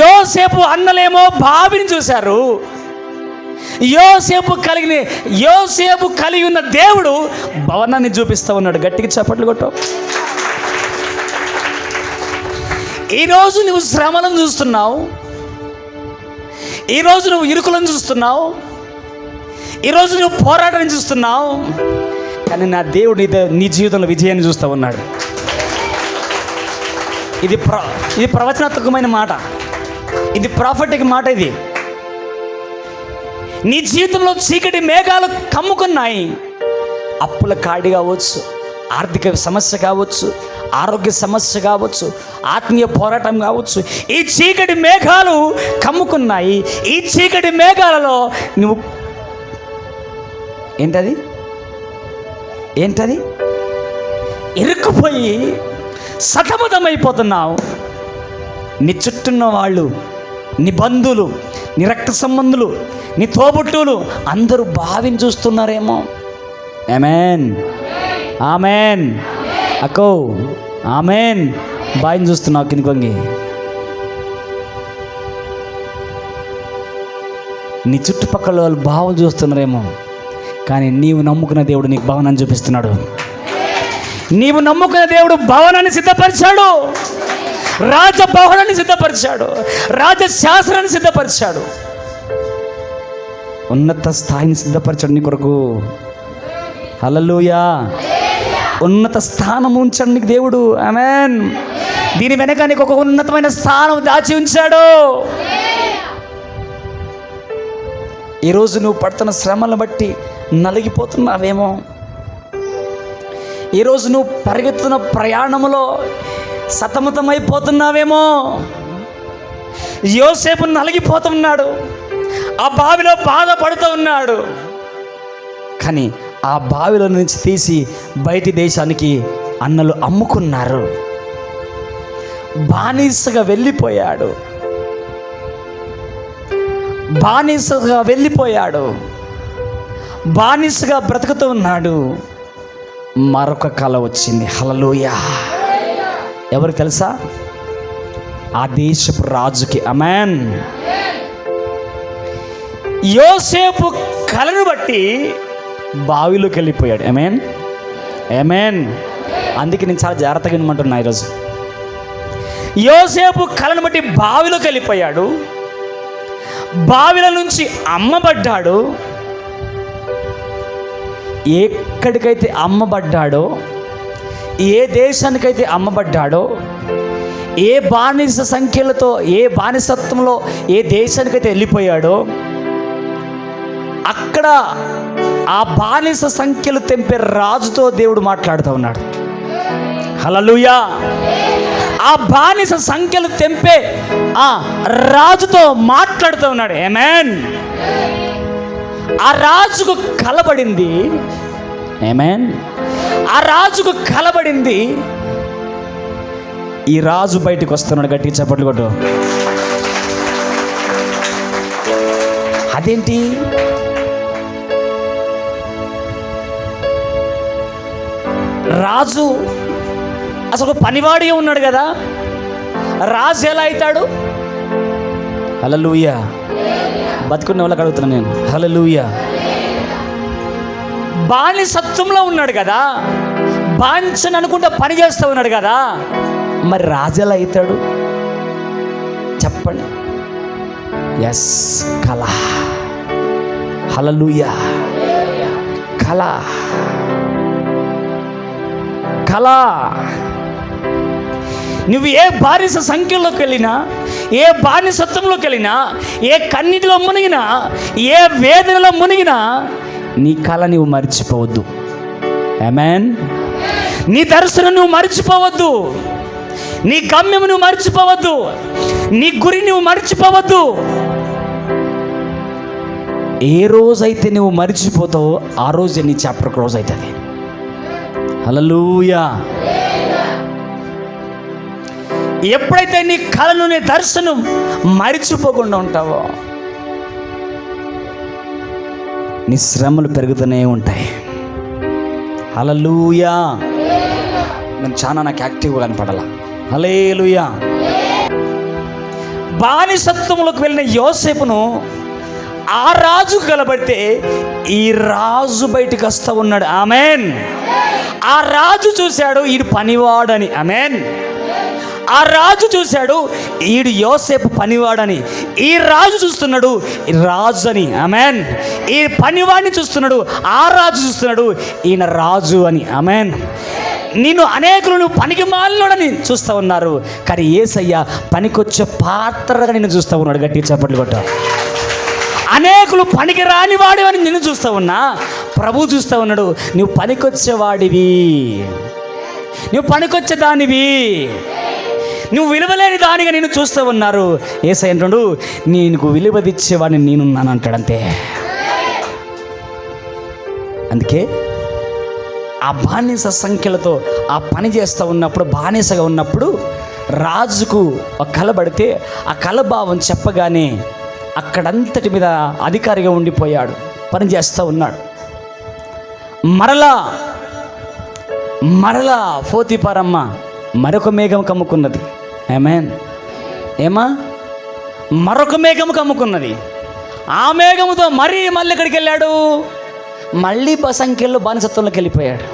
యోసేపు అన్నలేమో బావిని చూశారు, యోసేపు కలిగి ఉన్న దేవుడు భవనాన్ని చూపిస్తూ ఉన్నాడు. గట్టిగా చప్పట్లు కొట్టు. ఈరోజు నువ్వు శ్రమలను చూస్తున్నావు, ఈరోజు నువ్వు ఇరుకులను చూస్తున్నావు, ఈరోజు నువ్వు పోరాటాన్ని చూస్తున్నావు, కానీ నా దేవుడు నీ జీవితంలో విజయాన్ని చూస్తూ ఉన్నాడు. ఇది ప్రవచనాత్మకమైన మాట, ఇది ప్రాఫిటిక్ మాట. ఇది నీ జీవితంలో చీకటి మేఘాలు కమ్ముకున్నాయి. అప్పుల కాడి కావచ్చు, ఆర్థిక సమస్య కావచ్చు, ఆరోగ్య సమస్య కావచ్చు, ఆత్మీయ పోరాటం కావచ్చు. ఈ చీకటి మేఘాలు కమ్ముకున్నాయి. ఈ చీకటి మేఘాలలో నువ్వు ఏంటది ఇరుక్కుపోయి సతమతమైపోతున్నావు. నీ చుట్టూన్న వాళ్ళు, నీ బంధువులు, నీ రక్త సంబంధులు, నీ తోబుట్టువులు అందరూ బావిని చూస్తున్నారేమో. ఆమేన్, ఆమేన్ అక్కో, ఆమేన్. బావిని చూస్తున్నావు కింది కొంగి. నీ చుట్టుపక్కల వాళ్ళు బావులు చూస్తున్నారేమో, కానీ నీవు నమ్ముకున్న దేవుడు నీకు భవనాన్ని చూపిస్తున్నాడు. నీవు నమ్ముకున్న దేవుడు భవనాన్ని సిద్ధపరిచాడు, రాజభవనాన్ని సిద్ధపరిచాడు, రాజశాస్త్రాన్ని సిద్ధపరిచాడు, ఉన్నత స్థాయిని సిద్ధపరిచాడు నీ కొరకు. హల్లెలూయా. ఉన్నత స్థానం ఉంచాడు నీకు దేవుడు. ఆమేన్. దీని వెనక నీకు ఒక ఉన్నతమైన స్థానం దాచి ఉంచాడు. ఈరోజు నువ్వు పడుతున్న శ్రమలను బట్టి నలిగిపోతున్నావేమో, ఈరోజు నువ్వు పరిగెత్తున్న ప్రయాణంలో సతమతమైపోతున్నావేమో, యోసేపు నలిగిపోతున్నాడు, ఆ బావిలో బాధపడుతూ ఉన్నాడు. కానీ ఆ బావిలో నుంచి తీసి బయటి దేశానికి అన్నలు అమ్ముకున్నారు. బానిసగా వెళ్ళిపోయాడు, బానిసగా వెళ్ళిపోయాడు, బానిసగా బ్రతుకుతూ ఉన్నాడు. మరొక కల వచ్చింది. హల్లెలూయా! ఎవరు తెలుసా? ఆ దేశపు రాజుకి. ఆమేన్. యోసేపు కలను బట్టి బావిలోకి వెళ్ళిపోయాడు. ఆమేన్, ఆమేన్. అందుకే నేను చాలా జాగ్రత్తగా వినమంటున్నా ఈరోజు. యోసేపు కలను బట్టి బావిలోకి వెళ్ళిపోయాడు, బావిల నుంచి అమ్మబడ్డాడు. ఎక్కడికైతే అమ్మబడ్డాడో, ఏ దేశానికైతే అమ్మబడ్డాడో, ఏ బానిస సంఖ్యలతో, ఏ బానిసత్వంలో ఏ దేశానికైతే వెళ్ళిపోయాడో, అక్కడ ఆ బానిస సంఖ్యలు తెంపే రాజుతో దేవుడు మాట్లాడుతూ ఉన్నాడు. హల్లెలూయా! ఆ బానిస సంఖ్యలు తెంపే ఆ రాజుతో మాట్లాడుతూ ఉన్నాడు. ఆమేన్. ఆ రాజుకు కలబడింది. ఆమేన్. ఆ రాజుకు కలబడింది. ఈ రాజు బయటికి వస్తున్నాడు. గట్టి చప్పట్లు కొట్టు. అదేంటి? రాజు అసలు పనివాడిగా ఉన్నాడు కదా, రాజు ఎలా అవుతాడు? హల్లెలూయా! బతుకున్న వాళ్ళకి అడుగుతున్నాను నేను. హల్లెలూయా! బానిసత్వంలో ఉన్నాడు కదా, బానిసని అనుకుంటా పని చేస్తూ ఉన్నాడు కదా, మరి రాజు ఎలా అవుతాడు చెప్పండి? ఎస్, కళ. హల్లెలూయా! కళ, కళ. నువ్వు ఏ బానిస సంఖ్యలోకి వెళ్ళినా, ఏ బానిసత్వంలోకి వెళ్ళినా, ఏ కన్నీటిలో మునిగినా, ఏ వేదనలో మునిగినా, నీ కళ నువ్వు మర్చిపోవద్దు. ఆమేన్. నీ దర్శనం నువ్వు మర్చిపోవద్దు, నీ గమ్యం నువ్వు మర్చిపోవద్దు, నీ గురి నువ్వు మర్చిపోవద్దు. ఏ రోజైతే నువ్వు మర్చిపోతావో ఆ రోజే నీ చాప్టర్ క్లోజ్ అవుతుంది. హల్లెలూయా! ఎప్పుడైతే నీ కళను, నీ దర్శనం మరిచిపోకుండా ఉంటావో, నీ శ్రమలు పెరుగుతూనే ఉంటాయి. హల్లెలూయా! నేను చాలా నాకు యాక్టివ్గా కనపడాల. హల్లెలూయా! బానిసత్వంలోకి వెళ్ళిన యోసేపును ఆ రాజు కలబడితే ఈ రాజు బయటికి వస్తూ ఉన్నాడు. ఆమేన్. ఆ రాజు చూశాడు ఈడు పనివాడని. ఆమేన్. ఆ రాజు చూశాడు ఈడు యోసేపు పనివాడని. ఈ రాజు చూస్తున్నాడు ఈ రాజు అని. ఆమేన్. ఈ పనివాడిని చూస్తున్నాడు ఆ రాజు చూస్తున్నాడు ఈయన రాజు అని. ఆమేన్. నిన్ను అనేకులు నువ్వు పనికి మాలినోడని చూస్తూ ఉన్నారు, కానీ యేసయ్య పనికొచ్చే పాత్రగా నిన్ను చూస్తూ ఉన్నాడు. గట్టి చప్పట్లు కొట్ట. అనేకులు పనికి రానివాడు అని నిన్ను చూస్తూ ఉన్నా, ప్రభు చూస్తూ ఉన్నాడు నువ్వు పనికొచ్చేవాడివి, నువ్వు పనికొచ్చే దానివి, నువ్వు విలువలేని దానిగా నేను చూస్తూ ఉన్నారు. యేసయ్య అంటాడు నీకు విలువదిచ్చేవాడిని నేనున్నాను అంటాడంతే. అందుకే ఆ బానిస సంఖ్యలతో ఆ పని చేస్తూ ఉన్నప్పుడు, బానిసగా ఉన్నప్పుడు రాజుకు ఒక కలబడితే ఆ కలభావం చెప్పగానే అక్కడంతటి మీద అధికారిగా ఉండిపోయాడు, పని చేస్తూ ఉన్నాడు. మరలా పోతీఫరమ్మ మరొక మేఘం కమ్ముకున్నది. ఆమేన్. ఏమా? మరొక మేఘం కమ్ముకున్నది. ఆ మేఘముతో మళ్ళీ ఎక్కడికి వెళ్ళాడు? మళ్ళీ సంఖ్యలో బానిసత్వంలోకి వెళ్ళిపోయాడు.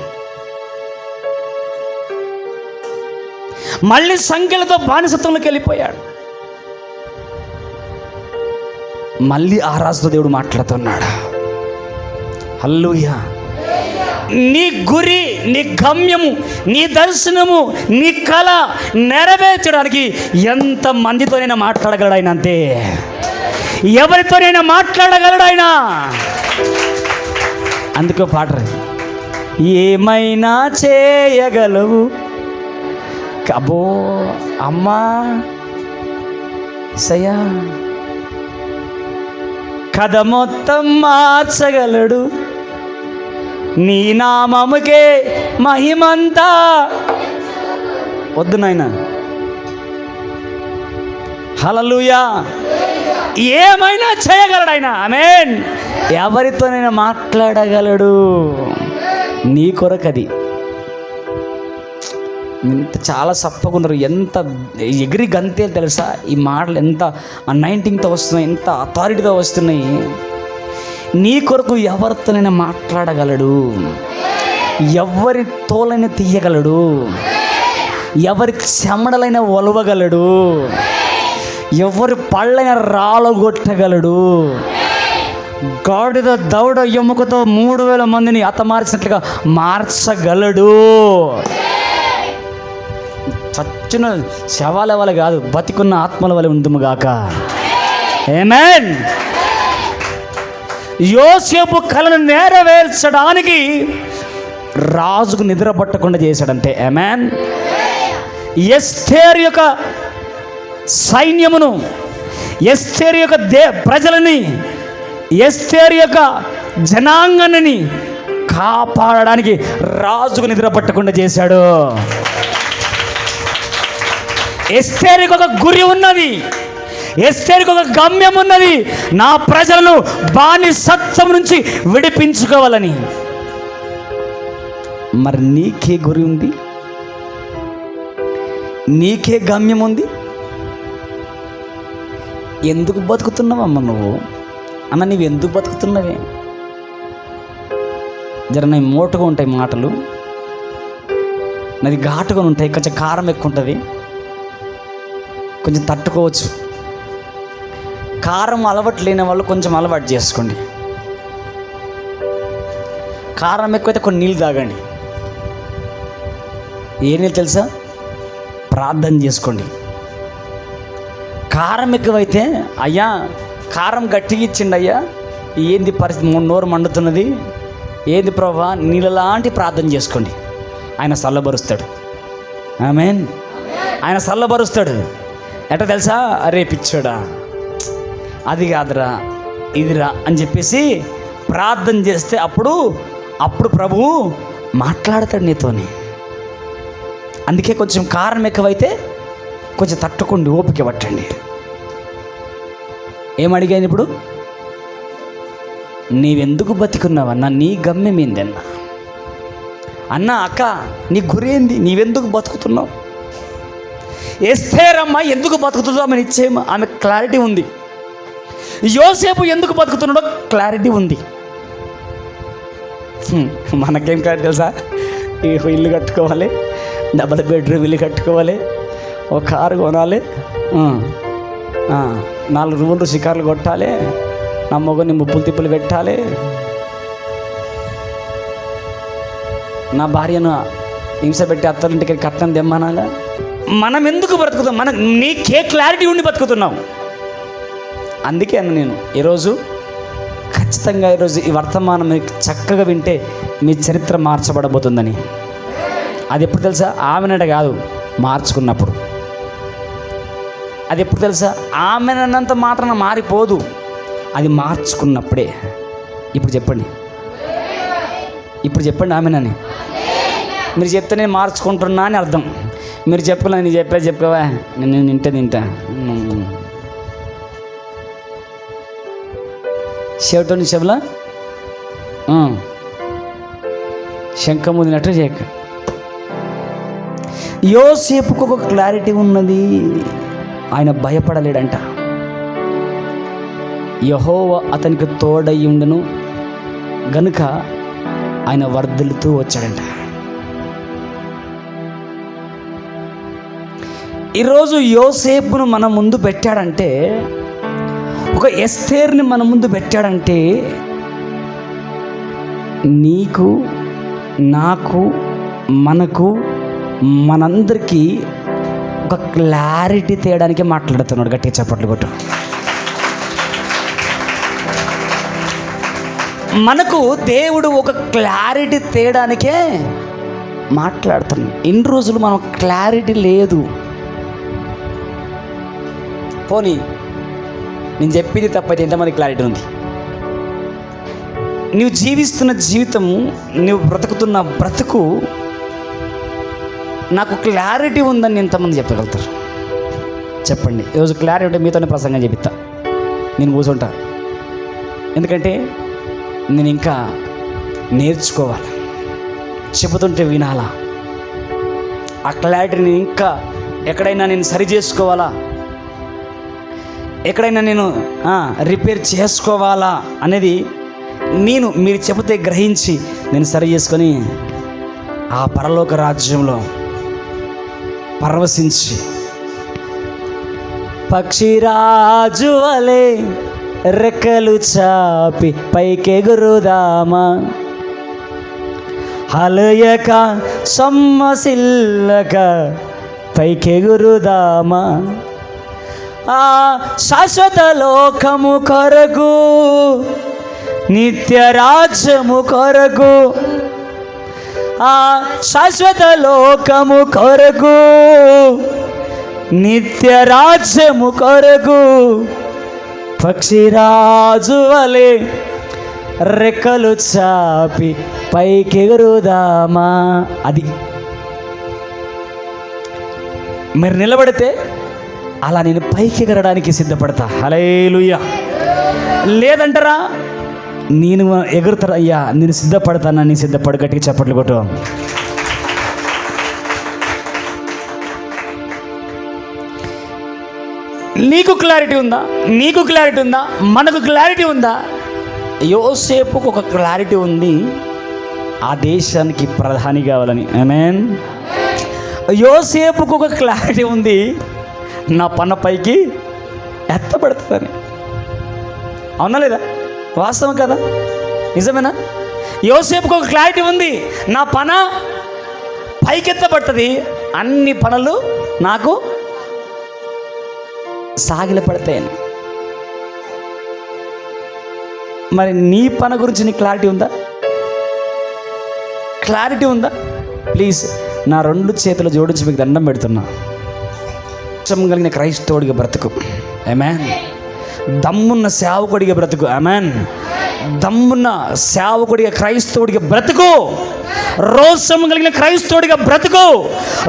మళ్ళీ సంఖ్యలతో బానిసత్వంలోకి వెళ్ళిపోయాడు. మళ్ళీ ఆ రాజుతో దేవుడు మాట్లాడుతున్నాడు. హల్లెలూయా! నీ గురి, నీ గమ్యము, నీ దర్శనము, నీ కళ నెరవేర్చడానికి ఎంత మందితోనైనా మాట్లాడగలడు ఆయన. అంతే, ఎవరితోనైనా మాట్లాడగలడు ఆయన. అందుకో పాట, ఏమైనా చేయగలవు. అబ్బో అమ్మా, సయ్యా కథ మొత్తం మార్చగలడు, నీ నామముకే మహిమంతా. వద్దు నాయన, హల్లెలూయా. ఏమైనా చేయగలడు ఆయన. ఆమేన్. ఎవరితోనైనా మాట్లాడగలడు. నీ కొరకది. ఎంత చాలా సప్పగున్నారు, ఎంత ఎగిరి గంతే తెలుసా. ఈ మాటలు ఎంత అనాయింటింగ్తో వస్తున్నాయి, ఎంత అథారిటీతో వస్తున్నాయి. నీ కొరకు ఎవరితోనైనా మాట్లాడగలడు, ఎవరి తోలైనా తీయగలడు, ఎవరి చెమడలైనా ఒలవగలడు, ఎవరి పళ్ళైన రాలగొట్టగలడు. గాడిద దౌడ ఎముకతో 3000 మందిని హతమార్చినట్లుగా మార్చగలడు. చచ్చిన శవాల వల్ల కాదు, బతికున్న ఆత్మల వల్ల ఉందుముగాక. ఆమేన్. యోసేపు కలను నెరవేర్చడానికి రాజుకు నిద్ర పట్టకుండా చేశాడంటే. ఆమేన్. ఎస్తేరు యొక్క సైన్యమును, ఎస్తేరు యొక్క ప్రజలని, ఎస్తేరు యొక్క జనాంగాన్ని కాపాడడానికి రాజుకు నిద్ర పట్టకుండా చేశాడు. ఎస్తేరుకి ఒక గురి ఉన్నది, ఎస్తేరుకి ఒక గమ్యం ఉన్నది. నా ప్రజలను బానిసత్వం నుంచి విడిపించుకోవాలని. మరి నీకే గురి ఉంది, నీకే గమ్యం ఉంది. ఎందుకు బతుకుతున్నావమ్మ నువ్వు? అన్న నువ్వు ఎందుకు బతుకుతున్నావే? జర నా మోటుగా ఉంటాయి మాటలు, నాది ఘాటుగా ఉంటాయి, కొంచెం కారం ఎక్కువ ఉంటుంది, కొంచెం తట్టుకోవచ్చు. కారం అలవాటు లేని వాళ్ళు కొంచెం అలవాటు చేసుకోండి. కారం ఎక్కువైతే కొన్ని నీళ్ళు తాగండి. ఏ నీళ్ళు తెలుసా? ప్రార్థన చేసుకోండి. కారం ఎక్కువైతే, అయ్యా కారం గట్టిగా ఇచ్చిండి అయ్యా, ఏంది పరిస్థితి, నోరు మండుతున్నది, ఏంది ప్రభా, నీళ్ళలాంటి ప్రార్థన చేసుకోండి. ఆయన చల్లబరుస్తాడు. ఆమేన్. ఆయన చల్లబరుస్తాడు. ఎట్లా తెలుసా? అరే పిచ్చోడా, అది కాదురా ఇదిరా అని చెప్పేసి ప్రార్థన చేస్తే అప్పుడు ప్రభువు మాట్లాడతాడు నీతోని. అందుకే కొంచెం కారం ఎక్కువైతే కొంచెం తట్టుకోండి, ఓపిక పట్టండి. ఏమడిగాను ఇప్పుడు? నీవెందుకు బతికున్నావన్నా? నీ గమ్యం ఏందన్నా? అన్న అక్క నీ గురి ఏంది? నీవెందుకు బతుకుతున్నావు? ఎస్తేరమ్మ ఎందుకు బతుకుతుందో ఆమె నిశ్చయం, ఆమె క్లారిటీ ఉంది. యోసేపు ఎందుకు బతుకుతున్నాడో క్లారిటీ ఉంది. మనకేం క్లారిటీ తెలుసా? ఇల్లు కట్టుకోవాలి, డబుల్ బెడ్రూమ్ ఇల్లు కట్టుకోవాలి, ఒక కారు కొనాలి, 4 రూములు షికార్లు కొట్టాలి, నా మొగని ముప్పులు తిప్పులు పెట్టాలి, నా భార్యను హింస పెట్టి అత్తలింటికి కట్నం తెమ్మనాలా. మనం ఎందుకు బతుకుతాం? నీకే క్లారిటీ ఉండి బతుకుతున్నాం. అందుకే అన్న నేను ఈరోజు ఖచ్చితంగా ఈ వర్తమానం మీకు చక్కగా వింటే మీ చరిత్ర మార్చబడబోతుందని. అది ఎప్పుడు తెలుసా? ఆమెనట కాదు, మార్చుకున్నప్పుడు. అది ఎప్పుడు తెలుసా? ఆమెనన్నంత మాత్రాన మారిపోదు, అది మార్చుకున్నప్పుడే. ఇప్పుడు చెప్పండి ఆమెనని. మీరు చెప్తే నేను మార్చుకుంటున్నా అని అర్థం. మీరు చెప్పలే, నేను చెప్పావా, నేను తింటా చెవిటోని చెవులా శంఖం ముదినట్టు చేయక. యోసేపుకు ఒక క్లారిటీ ఉన్నది, ఆయన భయపడలేడంట. యెహోవా అతనికి తోడై ఉండెను గనుక ఆయన వర్ధిల్లుతూ వచ్చాడంట. ఈరోజు యోసేపును మన ముందు పెట్టాడంటే, ఒక ఎస్తేర్ని మన ముందు పెట్టాడంటే, నీకు నాకు మనకు మనందరికీ ఒక క్లారిటీ తేయడానికే మాట్లాడుతున్నాడు. గట్టిగా చప్పట్లు కొట్టు. మనకు దేవుడు ఒక క్లారిటీ తేయడానికే మాట్లాడుతున్నాడు. ఇన్ని రోజులు మనం క్లారిటీ లేదు. పోనీ నేను చెప్పింది తప్పైతే ఎంతమంది క్లారిటీ ఉంది? నువ్వు జీవిస్తున్న జీవితం, నువ్వు బ్రతుకుతున్న బ్రతుకు నాకు క్లారిటీ ఉందని ఎంతమంది చెప్పగలుగుతారు? చెప్పండి. ఈరోజు క్లారిటీ ఉంటే మీతోనే ప్రసంగం చెప్తా, నేను కూర్చుంటా. ఎందుకంటే నేను ఇంకా నేర్చుకోవాలి, చెబుతుంటే వినాలా, ఆ క్లారిటీని ఇంకా ఎక్కడైనా నేను సరి చేసుకోవాలా, ఎక్కడైనా నేను రిపేర్ చేసుకోవాలా అనేది మీరు చెబితే గ్రహించి నేను సరి చేసుకొని ఆ పరలోక రాజ్యంలో పరవశించి పక్షిరాజు వలె రెక్కలు చాపి పైకెగురుదామా, హలయక సొమ్మసిల్లక పైకెగురుదామా, ఆ శాశ్వత లోకము కొరకు, నిత్య రాజ్యము కొరకు, ఆ శాశ్వత లోకము కొరకు, నిత్య రాజ్యము కొరకు పక్షిరాజు వలె రెక్కలు చాపి పైకెగురుదామా. అది మీరు నిలబడితే అలా నేను పైకి ఎగరడానికి సిద్ధపడతా. హల్లెలూయా. లేదంటారా, నేను ఎగురుతారా? అయ్యా నేను సిద్ధపడతానా? నేను సిద్ధపడు. గట్టిగా చప్పట్లు కొట్టు. నీకు క్లారిటీ ఉందా? నీకు క్లారిటీ ఉందా? మనకు క్లారిటీ ఉందా? యోసేపుకు ఒక క్లారిటీ ఉంది, ఆ దేశానికి ప్రధాని కావాలని. ఆమేన్. యోసేపుకు ఒక క్లారిటీ ఉంది, నా పన్న పైకి ఎత్తబడుతుందని. అవునా లేదా? వాస్తవం కదా? నిజమేనా? యోసేపుకు ఒక క్లారిటీ ఉంది, నా పన పైకెత్తబడుతుంది, అన్ని పనులు నాకు సాగిలపడతాయని. మరి నీ పన గురించి నీ క్లారిటీ ఉందా? క్లారిటీ ఉందా? ప్లీజ్ నా 2 చేతులు జోడించి మీకు దండం పెడుతున్నా. కలిగిన క్రైస్తవుడిగా బ్రతుకు. ఆమేన్. దమ్మున్న సేవకుడిగా బ్రతుకు. ఆమేన్. దమ్మున్న సేవకుడిగా క్రైస్తవుడిగా బ్రతుకు. రోషం కలిగిన క్రైస్తవుడిగా బ్రతుకు.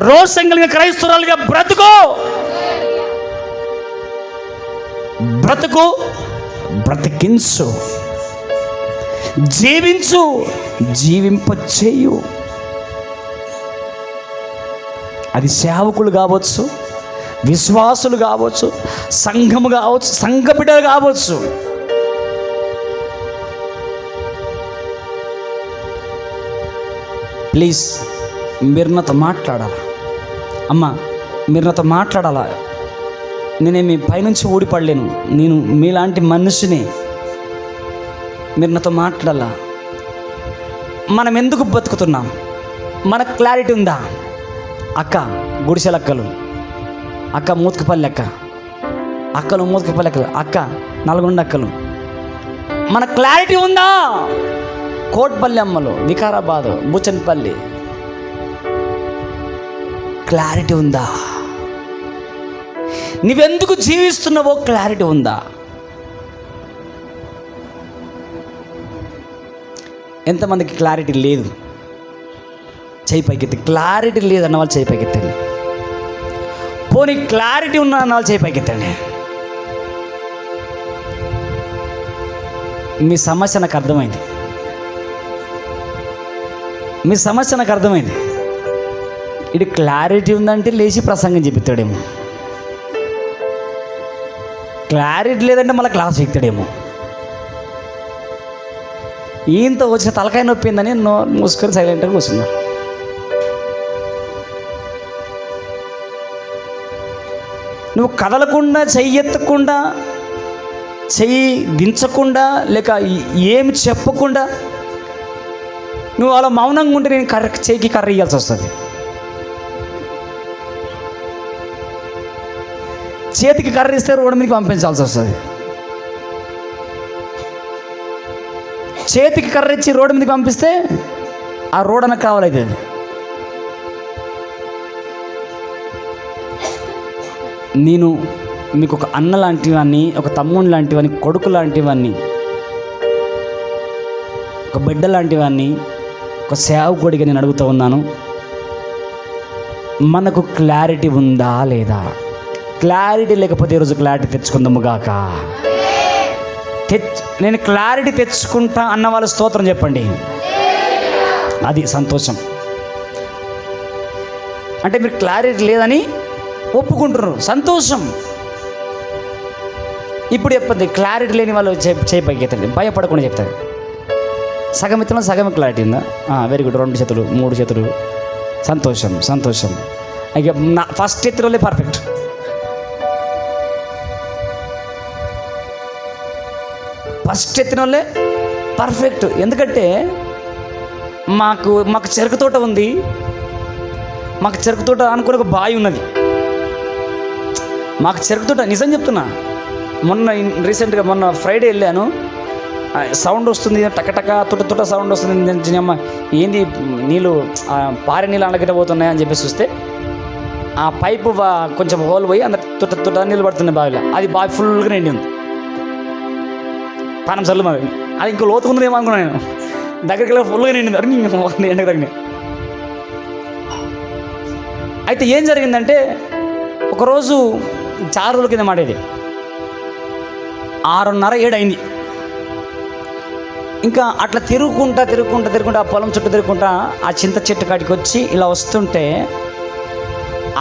రోషం కలిగిన క్రైస్తవురాలుగా బ్రతుకు. బ్రతుకు, బ్రతికించు, జీవించు, జీవింపచేయు. అది సేవకులు కావచ్చు, విశ్వాసులు కావచ్చు, సంఘము కావచ్చు, సంఘ బిడ్డలు కావచ్చు. ప్లీజ్ మీరు నాతో మాట్లాడాలా? అమ్మా మీరు నాతో మాట్లాడాలా? నేనేమి పైనుంచి ఊడిపడలేను, నేను మీలాంటి మనిషిని. మీరు నాతో మాట్లాడాలా? మనం ఎందుకు బతుకుతున్నాం? మనకు క్లారిటీ ఉందా? అక్క గుడిసెలక్కలు, అక్క మూతకపల్లి అక్క, అక్కలు మూతకపల్లి అక్కలు, అక్క నల్గొండ అక్కలు. మన క్లారిటీ ఉందా? కోట్పల్లి అమ్మలు, వికారాబాదు, బుచ్చన్పల్లి, క్లారిటీ ఉందా? నువ్వెందుకు జీవిస్తున్నావో క్లారిటీ ఉందా? ఎంతమందికి క్లారిటీ లేదు? చేయి పైకెత్తి. క్లారిటీ లేదన్న వాళ్ళు చేయి పైకెత్తండి. పోనీ క్లారిటీ ఉన్న అన్న వాళ్ళు చేయి పైకెత్తండి. మీ సమస్య నాకు అర్థమైంది, మీ సమస్య నాకు అర్థమైంది. ఇది క్లారిటీ ఉందంటే లేచి ప్రసంగం చెప్తాడేమో, క్లారిటీ లేదంటే మళ్ళీ క్లాస్ ఎక్కుతాడేమో. ఈయంతో వచ్చిన తలకాయ నొప్పిందని మూసుకొని సైలెంట్గా కూర్చున్నారు. నువ్వు కదలకుండా, చెయ్యి ఎత్తకుండా, చెయ్యి దించకుండా, లేక ఏమి చెప్పకుండా నువ్వు అలా మౌనంగా ఉంటే నేను చెయ్యికి కర్ర ఇవ్వాల్సి వస్తుంది. చేతికి కర్ర ఇస్తే రోడ్డు మీదకి పంపించాల్సి వస్తుంది. చేతికి కర్ర ఇచ్చి రోడ్డు మీదకి పంపిస్తే ఆ రోడ్ అనకు కావాలైతే. నేను మీకు ఒక అన్న లాంటివన్నీ, ఒక తమ్ముడు లాంటివన్నీ, కొడుకు లాంటివన్నీ, ఒక బిడ్డ లాంటివన్నీ, ఒక సేవకుడిగా నేను అడుగుతూ ఉన్నాను, మనకు క్లారిటీ ఉందా లేదా? క్లారిటీ లేకపోతే ఈరోజు క్లారిటీ తెచ్చుకుందాము గాక. నేను క్లారిటీ తెచ్చుకుంటా అన్న వాళ్ళ స్తోత్రం చెప్పండి. అది సంతోషం. అంటే మీరు క్లారిటీ లేదని ఒప్పుకుంటున్నారు, సంతోషం. ఇప్పుడు చెప్పండి, క్లారిటీ లేని వాళ్ళు చేయి పైకి ఎత్తండి, భయపడకుండా చెప్తారు. సగం ఎత్తున సగం క్లారిటీ ఉందా? Very good. 2 చేతులు 3 చేతులు, సంతోషం సంతోషం. ఇక నా ఫస్ట్ ఎత్తులోనే పర్ఫెక్ట్. ఫస్ట్ ఎత్తిన వాళ్ళే పర్ఫెక్ట్. ఎందుకంటే మాకు చెరుకు తోట ఉంది, మాకు చెరుకు తోట అనుకుని ఒక బావి ఉన్నది. మాకు చెరుకు తోట, నిజం చెప్తున్నా, రీసెంట్గా మొన్న ఫ్రైడే వెళ్ళాను, సౌండ్ వస్తుంది, టకటక తుట సౌండ్ వస్తుంది. అమ్మ ఏంది నీళ్ళు, పారే నీళ్ళు అండగిట పోతున్నాయి అని చెప్పేసి చూస్తే ఆ పైపు కొంచెం హోల్ పోయి అంత తుట నీళ్ళు పడుతున్నాయి బావిలో. అది బావి ఫుల్గా నిండి ఉంది, పానం చల్లు మరి. అది ఇంకో లోతుకుందేమో అనుకున్నాను నేను. దగ్గరికి వెళ్ళి ఫుల్గా నిండింది. అరే ఎండకు తగ్గినాయి. అయితే ఏం జరిగిందంటే, ఒకరోజు చాలా రోజుల కింద మాట, ఇది 6:30, 7 అయింది. ఇంకా అట్లా తిరుగుకుంటా ఆ పొలం చుట్టూ తిరుగుకుంటా ఆ చింత చెట్టు కాడికి వచ్చి ఇలా వస్తుంటే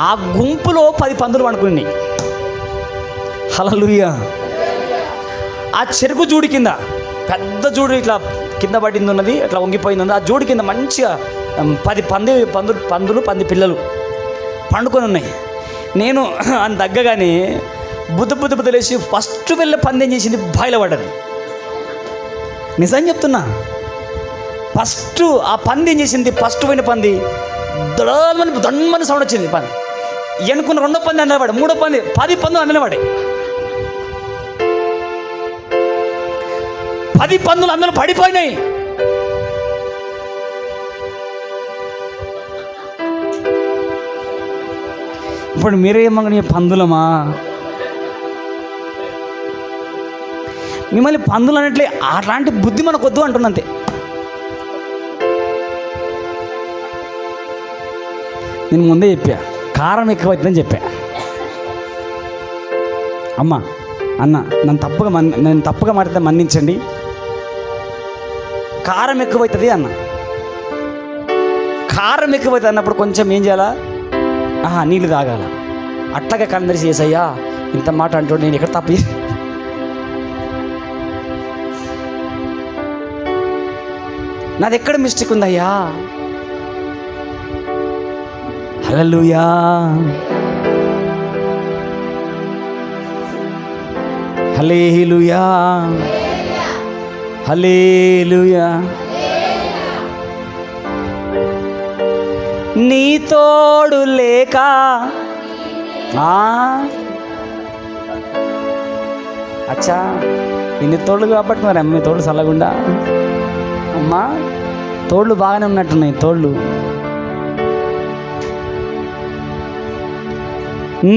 ఆ గుంపులో 10 పందులు పడుకున్నాయి. హల్లెలూయా. ఆ చెరుకు జూడి కింద, పెద్ద జూడు ఇట్లా కింద పడింది ఉన్నది, అట్లా వంగిపోయింది ఉంది. ఆ జూడి కింద మంచిగా 10 పందులు 10 పిల్లలు పండుకొని ఉన్నాయి. నేను అని దగ్గగానే బుద్ధ లేచి ఫస్ట్ వెళ్ళే పంది ఏం చేసింది, బాయిలో పడ్డది. నిజం చెప్తున్నా. ఫస్ట్ ఆ పంది ఏం చేసింది, ఫస్ట్ పోయిన పంది దొండమని సౌండ్ వచ్చింది. పంది ఎనుకున్న 2వ పంది అందులో పడే, 3వ పంది, 10 పందులు అందులో పడే. 10 పందులు అందులో పడిపోయినాయి. ఇప్పుడు మీరేమని పందులమా? మిమ్మల్ని పందులు అన్నట్లే, అట్లాంటి బుద్ధి మనకు వద్దు అంటున్నంతే. నేను ముందే చెప్పా, కారం ఎక్కువైతుందని చెప్పా. అమ్మ అన్న నేను తప్పుగా మాట్లాడితే మన్నించండి, కారం ఎక్కువైతుంది అన్న. కారం ఎక్కువైతుంది అన్నప్పుడు కొంచెం ఏం చేయాలా, నీళ్ళు తాగాల. అట్లాగే కళ్ళందరిసి చేసయ్యా ఇంత మాట అంటూ నేను ఎక్కడ తప్పు, నాది ఎక్కడ మిస్టేక్ ఉందయ్యా? హల్లెలూయా. హల్లెలూయా. హల్లెలూయా. నీ తోడు లేక అచ్చా ఇన్ని తోళ్ళు కాబట్టి మరి అమ్మ తోళ్ళు చల్లగుండా అమ్మా, తోళ్ళు బాగానే ఉన్నట్టున్నాయి. తోళ్ళు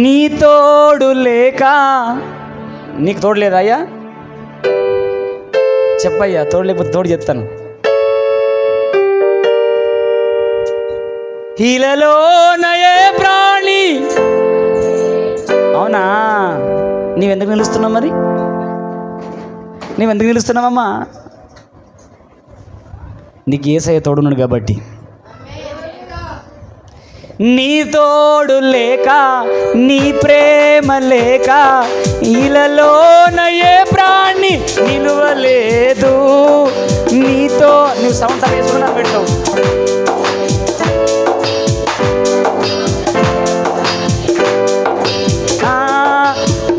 నీ తోడు లేక, నీకు తోడు లేదా అయ్యా? చెప్పయ్యా, తోడు లేకపోతే తోడు చెప్తాను. ఇలలో నయే ప్రాణి. అవునా? నీవెందుకు నిలుస్తున్నావు? మరి నీవెందుకు నిలుస్తున్నావమ్మా? నీకు యేసయ్య తోడున్నాడు కాబట్టి. నీ తోడు లేక, నీ ప్రేమ లేక, ఇలాలోన ఏ ప్రాణి నిలువలేదు. నీతో నువ్వు సౌండ్ వేసుకున్నా పెట్టావు.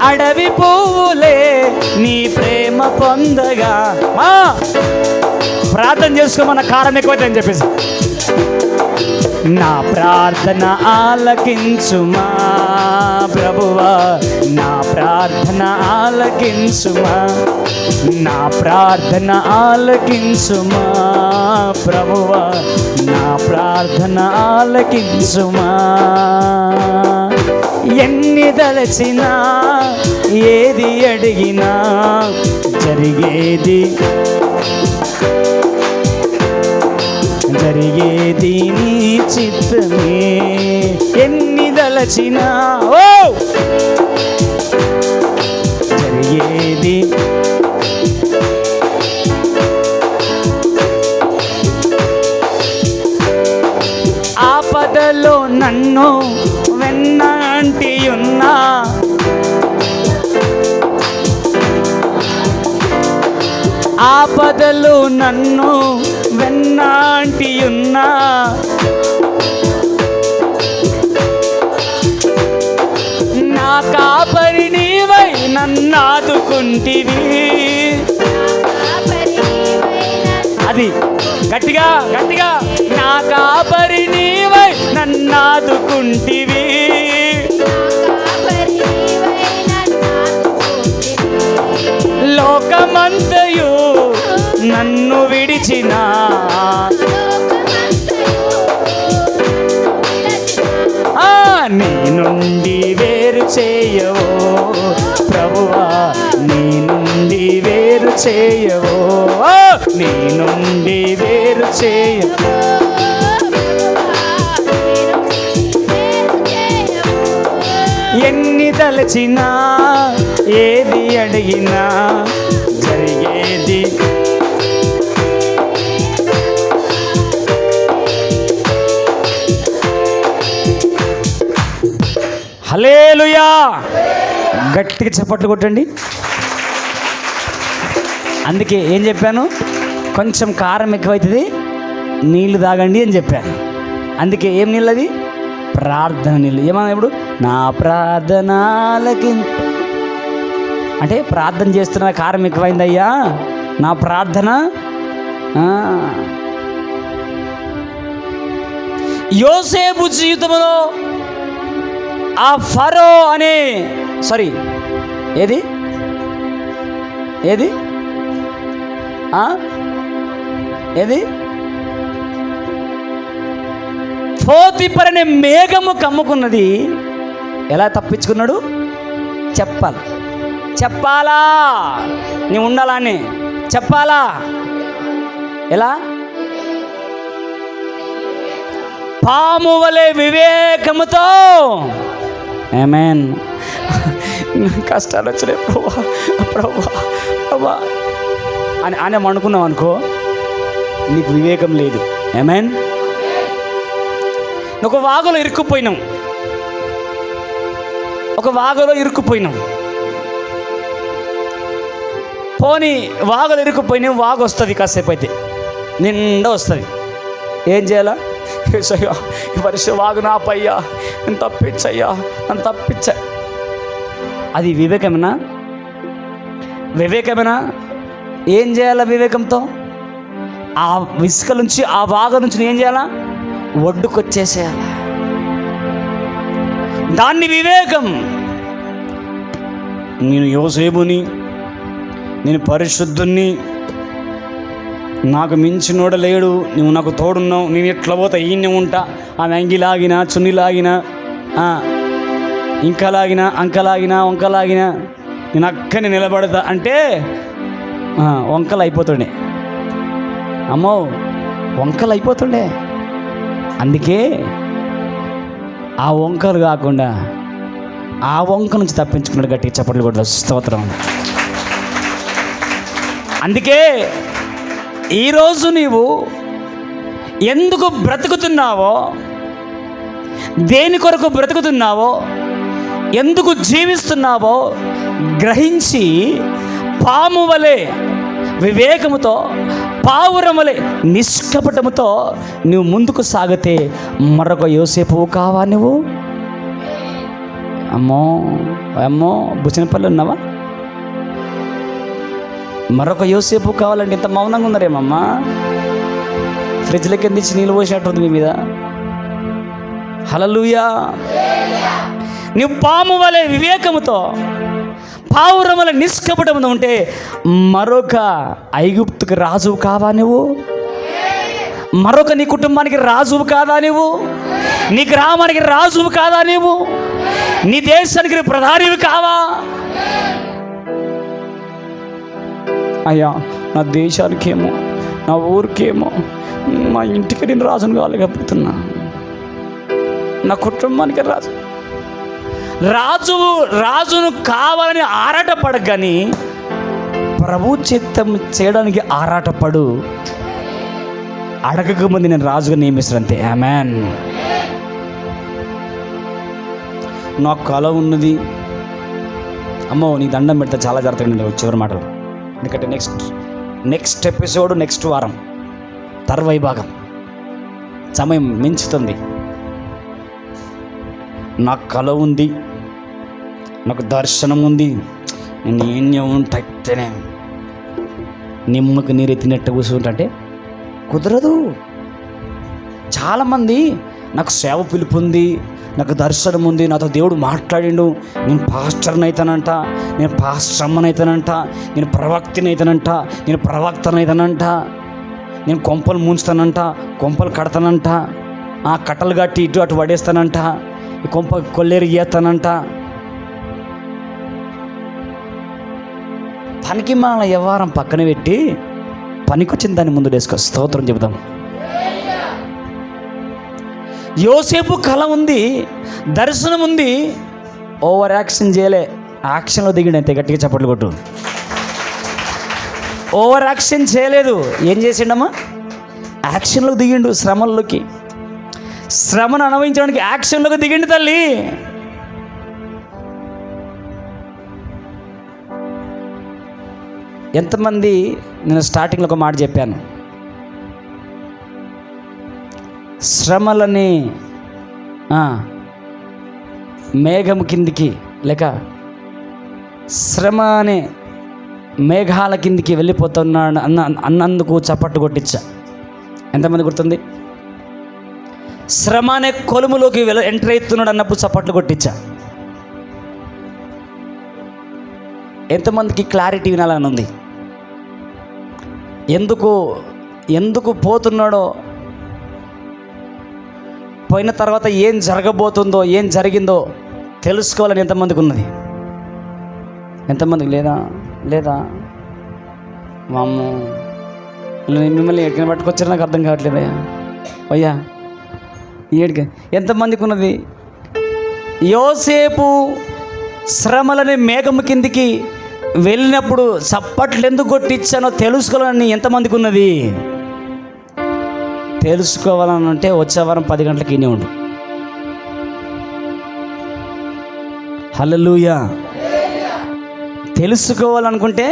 అడవి పువ్వులే నీ ప్రేమ పొందగా. ప్రార్థన చేసుకోమన్న కారం ఎక్కువైతే అని చెప్పేసి, నా ప్రార్థన ఆలకించుమా ప్రభువా, నా ప్రార్థన ఆలకించుమా, నా ప్రార్థన ఆలకించుమా ప్రభువా, నా ప్రార్థన ఆలకించుమా. ఎన్ని తలచినా ఏది అడిగినా జరిగేది నీ చిత్తమే. ఎన్ని తలచినా ఓ జరిగేది ఆపదలో నన్ను వెన్నంటి ఉన్నా ఆపదలు నన్ను వెన్నంటి ఉన్నా నా కాపరి నీవై నన్నాదుకుంటివి. అది గట్టిగా గట్టిగా నా కాపరి నీవై నన్నాదుకుంటివి. లోకమంతయు నన్ను విడిచిన నీ నుండి వేరు చేయవో ప్రభువా, నీ నుండి వేరు చేయవో, నీ నుండి వేరు చేయవో. ఎన్ని తలచినా ఏది అడిగినా జరిగేది హల్లెలూయా. గట్టిగా చప్పట్లు కొట్టండి. అందుకే ఏం చెప్పాను, కొంచెం కారం ఎక్కువైతుంది నీళ్ళు తాగండి అని చెప్పాను. అందుకే ఏం నీళ్ళు అది, ప్రార్థన నీళ్ళు. ఏమన్నా ఇప్పుడు నా ప్రార్థనలకి అంటే ప్రార్థన చేస్తున్న కారం ఎక్కువైందయ్యా నా ప్రార్థన. యోసేపు జీవితంలో ఆ ఫరో అనే ఏది ఏది ఏది పోతిఫర్ అనే మేఘము కమ్ముకున్నది. ఎలా తప్పించుకున్నాడు చెప్పాలా నీ ఉండాలని చెప్పాలా. ఎలా పాము వలె వివేకముతో. ఆమేన్. కష్టాలు వచ్చినాయి ప్రభా అని ఆయన అనుకున్నావు అనుకో, నీకు వివేకం లేదు. ఆమేన్. నువ్వు ఒక వాగులో ఇరుక్కుపోయినావు, పోనీ వాగులో ఇరుక్కుపోయినావు, వాగు వస్తుంది కాసేపు అయితే నిండా వస్తుంది. ఏం చేయాలా, ఏసయ్యా ఈ వర్షం వాగు నాపయ్యా, నన్ను తప్పించా. అది వివేకమేనా? ఏం చేయాలా వివేకంతో? ఆ ఇసుక నుంచి ఆ వాగు నుంచి ఏం చేయాలా, ఒడ్డుకొచ్చేసేయాల. దాన్ని వివేకం. నేను యోసేపుని, నేను పరిశుద్ధుణ్ణి, నాకు మించినోడ లేడు, నువ్వు నాకు తోడున్నావు, నేను ఎట్లా పోతా ఈయనే ఉంటా. ఆమె అంగి లాగినా చున్ని లాగినా ఇంకా లాగినా వంకలాగినా నేను అక్కనే నిలబడతా అంటే వంకలు అయిపోతుండే. అమ్మో వంకలు అయిపోతుండే. అందుకే ఆ వంకలు కాకుండా ఆ వంక నుంచి తప్పించుకున్నాడు. గట్టిగా చప్పట్లు కూడా స్తోత్రం. అందుకే ఈరోజు నీవు ఎందుకు బ్రతుకుతున్నావో, దేని కొరకు బ్రతుకుతున్నావో, ఎందుకు జీవిస్తున్నావో గ్రహించి పాము వలె వివేకముతో, పావురం వలె నిష్కపటముతో నువ్వు ముందుకు సాగితే మరొక యోసేపు కావా నువ్వు? అమ్మో బుచ్చినపల్లి ఉన్నావా? మరొక యోసేపు కావాలంటే ఇంత మౌనంగా ఉన్నారేమమ్మా? ఫ్రిడ్జ్లో కింద ఇచ్చి నీళ్ళు పోసినట్టుంది మీ మీద. హల్లెలూయా. నువ్వు పాము వలె వివేకముతో, పావురం వలె నిష్కపటముతో ఉంటే మరొక ఐగుప్తుకి రాజువు కావా నువ్వు? మరొక నీ కుటుంబానికి రాజువు కాదా నువ్వు? నీ గ్రామానికి రాజువు కాదా నువ్వు? నీ దేశానికి నువ్వు ప్రధానివి కావా? అయ్యా, నా దేశానికేమో, నా ఊరికేమో, మా ఇంటికి నేను రాజును కాలేకపోతున్నా, నా కుటుంబానికి రాజును కావాలని ఆరాటపడగాని ప్రభు చిత్తం చేయడానికి ఆరాటపడు. అడగకముందు నేను రాజుగా నియమిస్తానంతే. ఆమేన్. నాకు కల ఉన్నది, అమ్మో నీ దండం పెడితే చాలా జరుగుతుంది చివరి మాటలు. ఎందుకంటే నెక్స్ట్ ఎపిసోడ్ నెక్స్ట్ వారం తర్వాయి భాగం సమయం మించుతుంది. నాకు కల ఉంది, నాకు దర్శనం ఉంది, నేను ఉంటేనే నిమ్మకు నీరెత్తినట్టు కూర్చుంటే కుదరదు. చాలామంది నాకు సేవ పిలుపు ఉంది, నాకు దర్శనం ఉంది, నాతో దేవుడు మాట్లాడిండు, నేను పాస్టర్ని అవుతానంట, నేను పాస్టర్ అమ్మని అవుతానంట, నేను ప్రవక్తని అవుతానంట, నేను ప్రవక్తని అవుతానంట, నేను కొంపలు ముంచుతానంట, కొంపలు కడతానంట, ఆ కట్టలు కట్టి ఇటు అటు పడేస్తానంట, ఈ కొంప కొల్లేరు చేస్తానంట. పనికి మన వ్యవహారం పక్కన పెట్టి పనికొచ్చిన దాన్ని ముందు వేసుకో. స్తోత్రం చెబుదాం. యోసేపు కళ ఉంది, దర్శనం ఉంది, ఓవర్ యాక్షన్ చేయలే, యాక్షన్లో దిగిండు అంతే. గట్టిగా చప్పట్లు కొట్టు. ఓవర్ యాక్షన్ చేయలేదు. ఏం చేసిండమ్మా? యాక్షన్లోకి దిగిండు. శ్రమల్లోకి, శ్రమను అనుభవించడానికి యాక్షన్లోకి దిగిండు తల్లి. ఎంతమంది, నేను స్టార్టింగ్లో ఒక మాట చెప్పాను, శ్రమలని మేఘం కిందికి లేక శ్రమ అనే మేఘాల కిందికి వెళ్ళిపోతున్నాడు అన్నందుకు చప్పట్టు కొట్టించా. ఎంతమంది గుర్తుంది? శ్రమ అనే కొలుములోకి ఎంటర్ అవుతున్నాడు అన్నప్పుడు చప్పట్లు కొట్టించా. ఎంతమందికి క్లారిటీ వినాలని ఉంది? ఎందుకు పోతున్నాడో, పోయిన తర్వాత ఏం జరగబోతుందో, ఏం జరిగిందో తెలుసుకోవాలని ఎంతమందికి ఉన్నది? ఎంతమందికి లేదా మాము మిమ్మల్ని ఎక్కడికి పట్టుకొచ్చారో నాకు అర్థం కావట్లేదయ్యా. అయ్యా ఏడికి ఎంతమందికి ఉన్నది? యోసేపు శ్రమలని మేఘము కిందికి వెళ్ళినప్పుడు చప్పట్లు ఎందుకు కొట్టించానో తెలుసుకోవాలని ఎంతమందికి ఉన్నది? తెలుసుకోవాలని అంటే వచ్చే వారం 10 గంటలకి ఇనే ఉండు. హల్లెలూయా. తెలుసుకోవాలనుకుంటే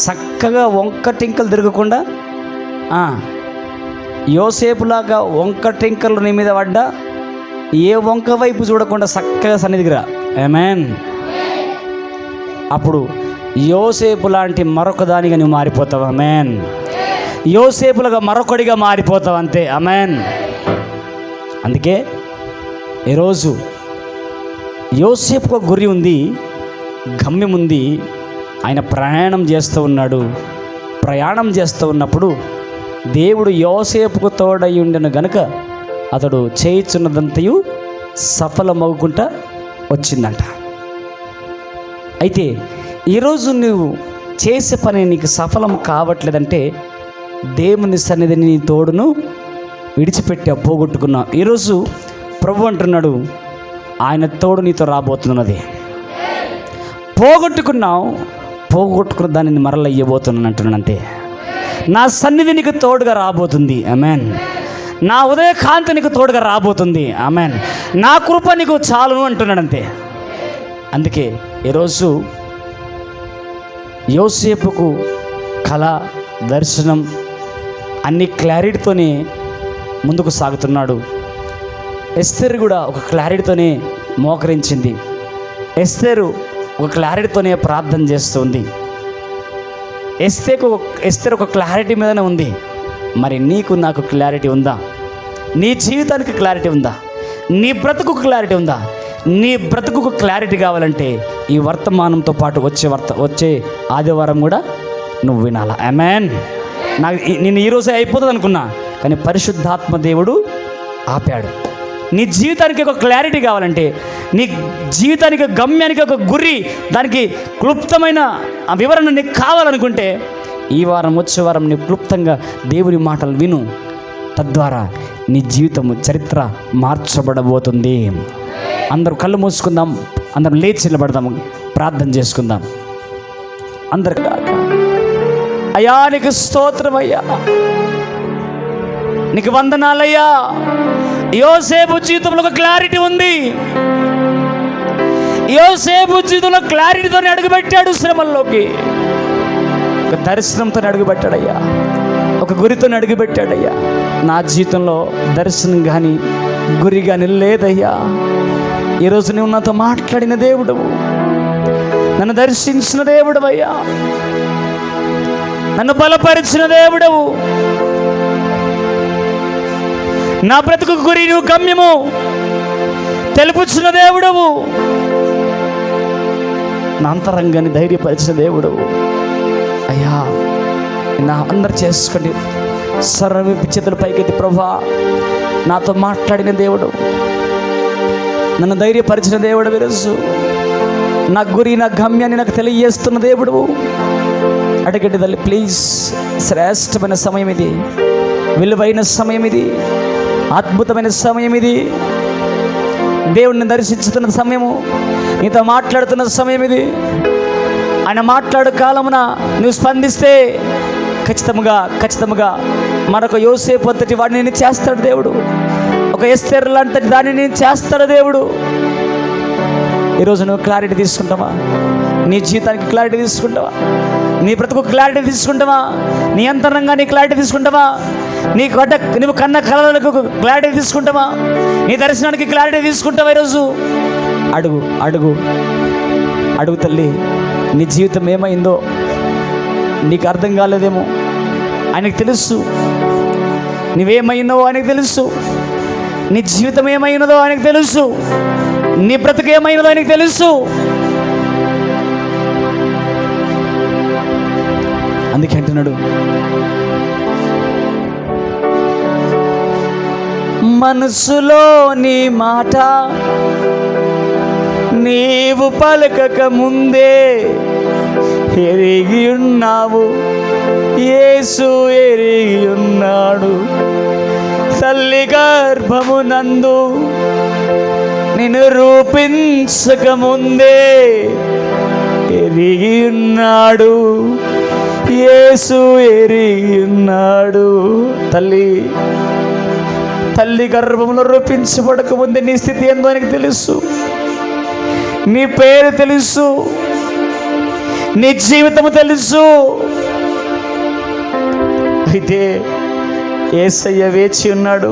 చక్కగా వంక టింకలు తిరగకుండా, యోసేపులాగా వంక టింకలు నీ మీద పడ్డా ఏ వంక వైపు చూడకుండా చక్కగా సన్నిధికి రా. ఆమేన్. అప్పుడు యోసేపు లాంటి మరొక దానిగా నువ్వు మారిపోతావు. ఆమేన్. యోసేపులుగా మరొకడిగా మారిపోతావు అంతే. ఆమేన్. అందుకే ఈరోజు యోసేపుకు ఒక గురి ఉంది, గమ్యం ఉంది. ఆయన ప్రయాణం చేస్తూ ఉన్నాడు. ప్రయాణం చేస్తూ ఉన్నప్పుడు దేవుడు యోసేపుకు తోడై ఉండెను గనుక అతడు చేయుచున్నదంతయు సఫలమవుకుంటా వచ్చిందంట. అయితే ఈరోజు నువ్వు చేసే పని నీకు సఫలం కావట్లేదంటే దేవుని సన్నిధిని నీ తోడును విడిచిపెట్టి పోగొట్టుకున్నావు. ఈరోజు ప్రభు అంటున్నాడు, ఆయన తోడు నీతో రాబోతున్నది. పోగొట్టుకున్న దానిని మరలా ఇవ్వబోతున్నాను అంటున్నాను అంతే. నా సన్నిధి నీకు తోడుగా రాబోతుంది. ఆమేన్. నా ఉదయ కాంతి నీకు తోడుగా రాబోతుంది. ఆమేన్. నా కృప నీకు చాలును అంటున్నాడు అంతే. అందుకే ఈరోజు యోసేపుకు కళ, దర్శనం అన్ని క్లారిటీతోనే ముందుకు సాగుతున్నాడు. ఎస్తేరు కూడా ఒక క్లారిటీతోనే మోకరించింది. ఎస్తేరు ఒక క్లారిటీతోనే ప్రార్థన చేస్తుంది. ఎస్తేరు ఒక క్లారిటీ మీదనే ఉంది. మరి నీకు నాకు క్లారిటీ ఉందా? నీ జీవితానికి క్లారిటీ ఉందా? నీ బ్రతుకు క్లారిటీ ఉందా? నీ బ్రతుకు క్లారిటీ కావాలంటే ఈ వర్తమానంతో పాటు వచ్చే ఆదివారం కూడా నువ్వు వినాలా. ఆమేన్. నేను ఈరోజే అయిపోతుంది అనుకున్నా, కానీ పరిశుద్ధాత్మ దేవుడు ఆపాడు. నీ జీవితానికి ఒక క్లారిటీ కావాలంటే, నీ జీవితానికి గమ్యానికి ఒక గురి, దానికి క్లుప్తమైన ఆ వివరణ నీకు కావాలనుకుంటే ఈ వారం వచ్చే వారం నీ క్లుప్తంగా దేవుని మాటలు విను. తద్వారా నీ జీవితము చరిత్ర మార్చబడబోతుంది. అందరూ కళ్ళు మూసుకుందాం, అందరం లేచి నిలబడదాము, ప్రార్థన చేసుకుందాం. అందరు అయ్యా నీకు స్తోత్రం అయ్యా, నీకు వందనాలయ్యా. యోసేపు జీవితంలో ఒక క్లారిటీ ఉంది. యోసేపు జీవితంలో క్లారిటీతో అడుగుపెట్టాడు శ్రమల్లోకి. ఒక దర్శనంతో అడుగుపెట్టాడయ్యా, ఒక గురితో అడుగుపెట్టాడయ్యా. నా జీవితంలో దర్శనం కానీ గురి కానీ లేదయ్యా. ఈరోజు నువ్వు నాతో మాట్లాడిన దేవుడవు, నన్ను దర్శించిన దేవుడవయ్యా, నన్ను బలపరిచిన దేవుడవు. నా బ్రతుకు గురి నువ్వు గమ్యము తెలుపుచున్న దేవుడవు, నా అంతరంగాన్ని ధైర్యపరిచిన దేవుడవు అయ్యా. నా అందరు చేసుకోండి, సర్వ చేతుల పైకెత్తి. ప్రభా, నాతో మాట్లాడిన దేవుడు, నన్ను ధైర్యపరిచిన దేవుడు, విరసు నా గురి నా గమ్యాన్ని నాకు తెలియజేస్తున్న దేవుడు. అడగండి తల్లి ప్లీజ్. శ్రేష్టమైన సమయం ఇది, విలువైన సమయం ఇది, అద్భుతమైన సమయం ఇది. దేవుడిని దర్శించుతున్న సమయము, నీతో మాట్లాడుతున్న సమయం ఇది. ఆయన మాట్లాడు కాలమున నువ్వు స్పందిస్తే ఖచ్చితంగా మరొక యోసేపు అంతటి వాడిని నేను చేస్తాడు దేవుడు. ఒక ఎస్తేర్ లాంటి దాన్ని నేను చేస్తాడు దేవుడు. ఈరోజు నువ్వు క్లారిటీ తీసుకుంటావా? నీ జీవితానికి క్లారిటీ తీసుకుంటావా? నీ బ్రతుకు క్లారిటీ తీసుకుంటావా? నీ అంతరంగా నీ క్లారిటీ తీసుకుంటావా? నువ్వు కన్న కళలకు క్లారిటీ తీసుకుంటావా? నీ దర్శనానికి క్లారిటీ తీసుకుంటావా? ఈరోజు అడుగు తల్లి. నీ జీవితం ఏమైందో నీకు అర్థం కాలేదేమో, ఆయనకు తెలుసు. నువ్వేమైనావో ఆయనకు తెలుసు. నీ జీవితం ఏమైనదో ఆయనకు తెలుసు. నీ బ్రతుకు ఏమైనదో ఆయనకు తెలుసు. అందుకే అంటున్నాడు, మనసులో నీ మాట నీవు పలకక ముందే ఎరిగి ఉన్నావు, యేసు ఎరిగి ఉన్నాడు. తల్లి గర్భమునందు నిన్ను రూపించక ముందే ఎరిగి ఉన్నాడు, యేసు ఎరిగి ఉన్నాడు. తల్లి గర్భంలో రూపించబడక ముందే నీ స్థితి ఏందో ఆయనకు తెలుసు. నీ పేరు తెలుసు, నీ జీవితము తెలుసు. అయితే యేసయ్య వేచి ఉన్నాడు,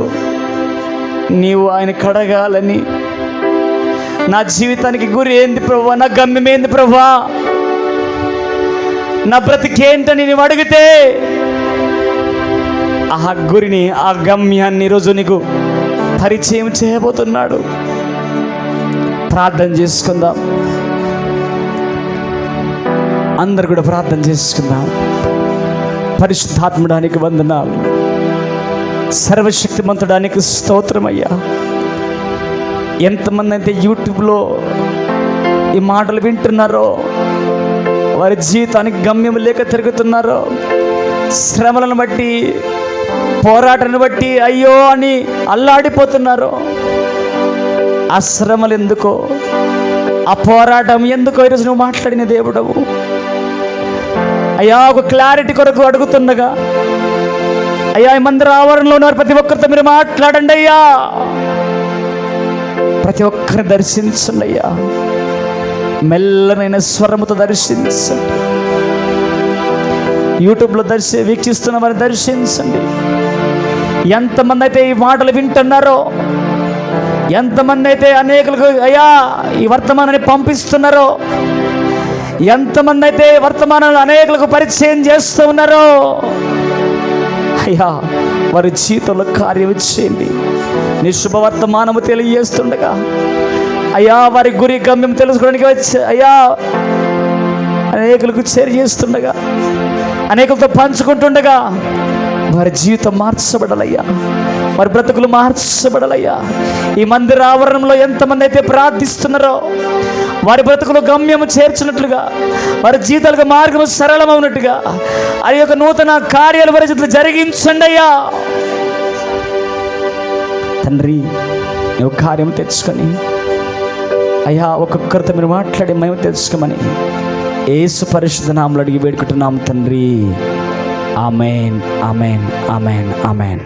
నీవు ఆయన కడగాలని. నా జీవితానికి గురి ఏంది ప్రభువా? నా గమ్యం ఏంది ప్రభువా? నా బ్రతికేంటని నీవు అడిగితే ఆ గురిని, ఆ గమ్యాన్ని ఈరోజు నీకు పరిచయం చేయబోతున్నాడు. ప్రార్థన చేసుకుందాం, అందరు కూడా ప్రార్థన చేసుకుందాం. పరిశుద్ధాత్ముడానికి వందనాలు, సర్వశక్తిమంతుడానికి స్తోత్రమయ్యా. ఎంతమంది అయితే యూట్యూబ్లో ఈ మాటలు వింటున్నారో, వారి జీవితానికి గమ్యం లేక తిరుగుతున్నారో, శ్రమలను బట్టి పోరాటాన్ని బట్టి అయ్యో అని అల్లాడిపోతున్నారో, ఆ శ్రమలు ఎందుకో, ఆ పోరాటం ఎందుకో ఈరోజు నువ్వు మాట్లాడిన దేవుడవు అయ్యా. ఒక క్లారిటీ కొరకు అడుగుతుండగా అయ్యా, ఈ మందిర ఆవరణలో ఉన్నారు ప్రతి ఒక్కరితో మీరు మాట్లాడండి అయ్యా. ప్రతి ఒక్కరిని దర్శించండి అయ్యా, మెల్లనైన స్వరముతో దర్శించండి. యూట్యూబ్లో వీక్షిస్తున్న వారిని దర్శించండి. ఎంతమంది అయితే ఈ మాటలు వింటున్నారో, ఎంతమంది అయితే అనేకులకు అయ్యా ఈ వర్తమానాన్ని పంపిస్తున్నారో, ఎంతమంది అయితే వర్తమానాలు అనేకులకు పరిచయం చేస్తూ ఉన్నారో అయ్యా, వారి జీవితంలో కార్యం చేయండి. నీ శుభవర్తమానము తెలియజేస్తుండగా అయ్యా, వారి గురి గమ్యం తెలుసుకోవడానికి వచ్చి అయ్యా అనేకులకు చేస్తుండగా, అనేకులతో పంచుకుంటుండగా వారి జీవితం మార్చబడాలయ్యా. వారి బ్రతుకులు మార్చబడాలయ్యా. ఈ మందిర ఆవరణంలో ఎంతమంది అయితే ప్రార్థిస్తున్నారో వారి బ్రతుకులు గమ్యము చేర్చినట్లుగా, వారి జీవితాలకు మార్గము సరళమవునట్టుగా ఆ యొక్క నూతన కార్యాలు వారి జీవితంలో జరిగించండి అయ్యా. తండ్రి, నువ్వు కార్యం తెచ్చుకొని అయ్యా ఒక్కొక్కరితో మీరు మాట్లాడి మేము తెలుసుకోమని యేసు పరిశుద్ధ నామములో అడిగి వేడుకుంటున్నాం తండ్రి. ఆమేన్, ఆమేన్, ఆమేన్, ఆమేన్.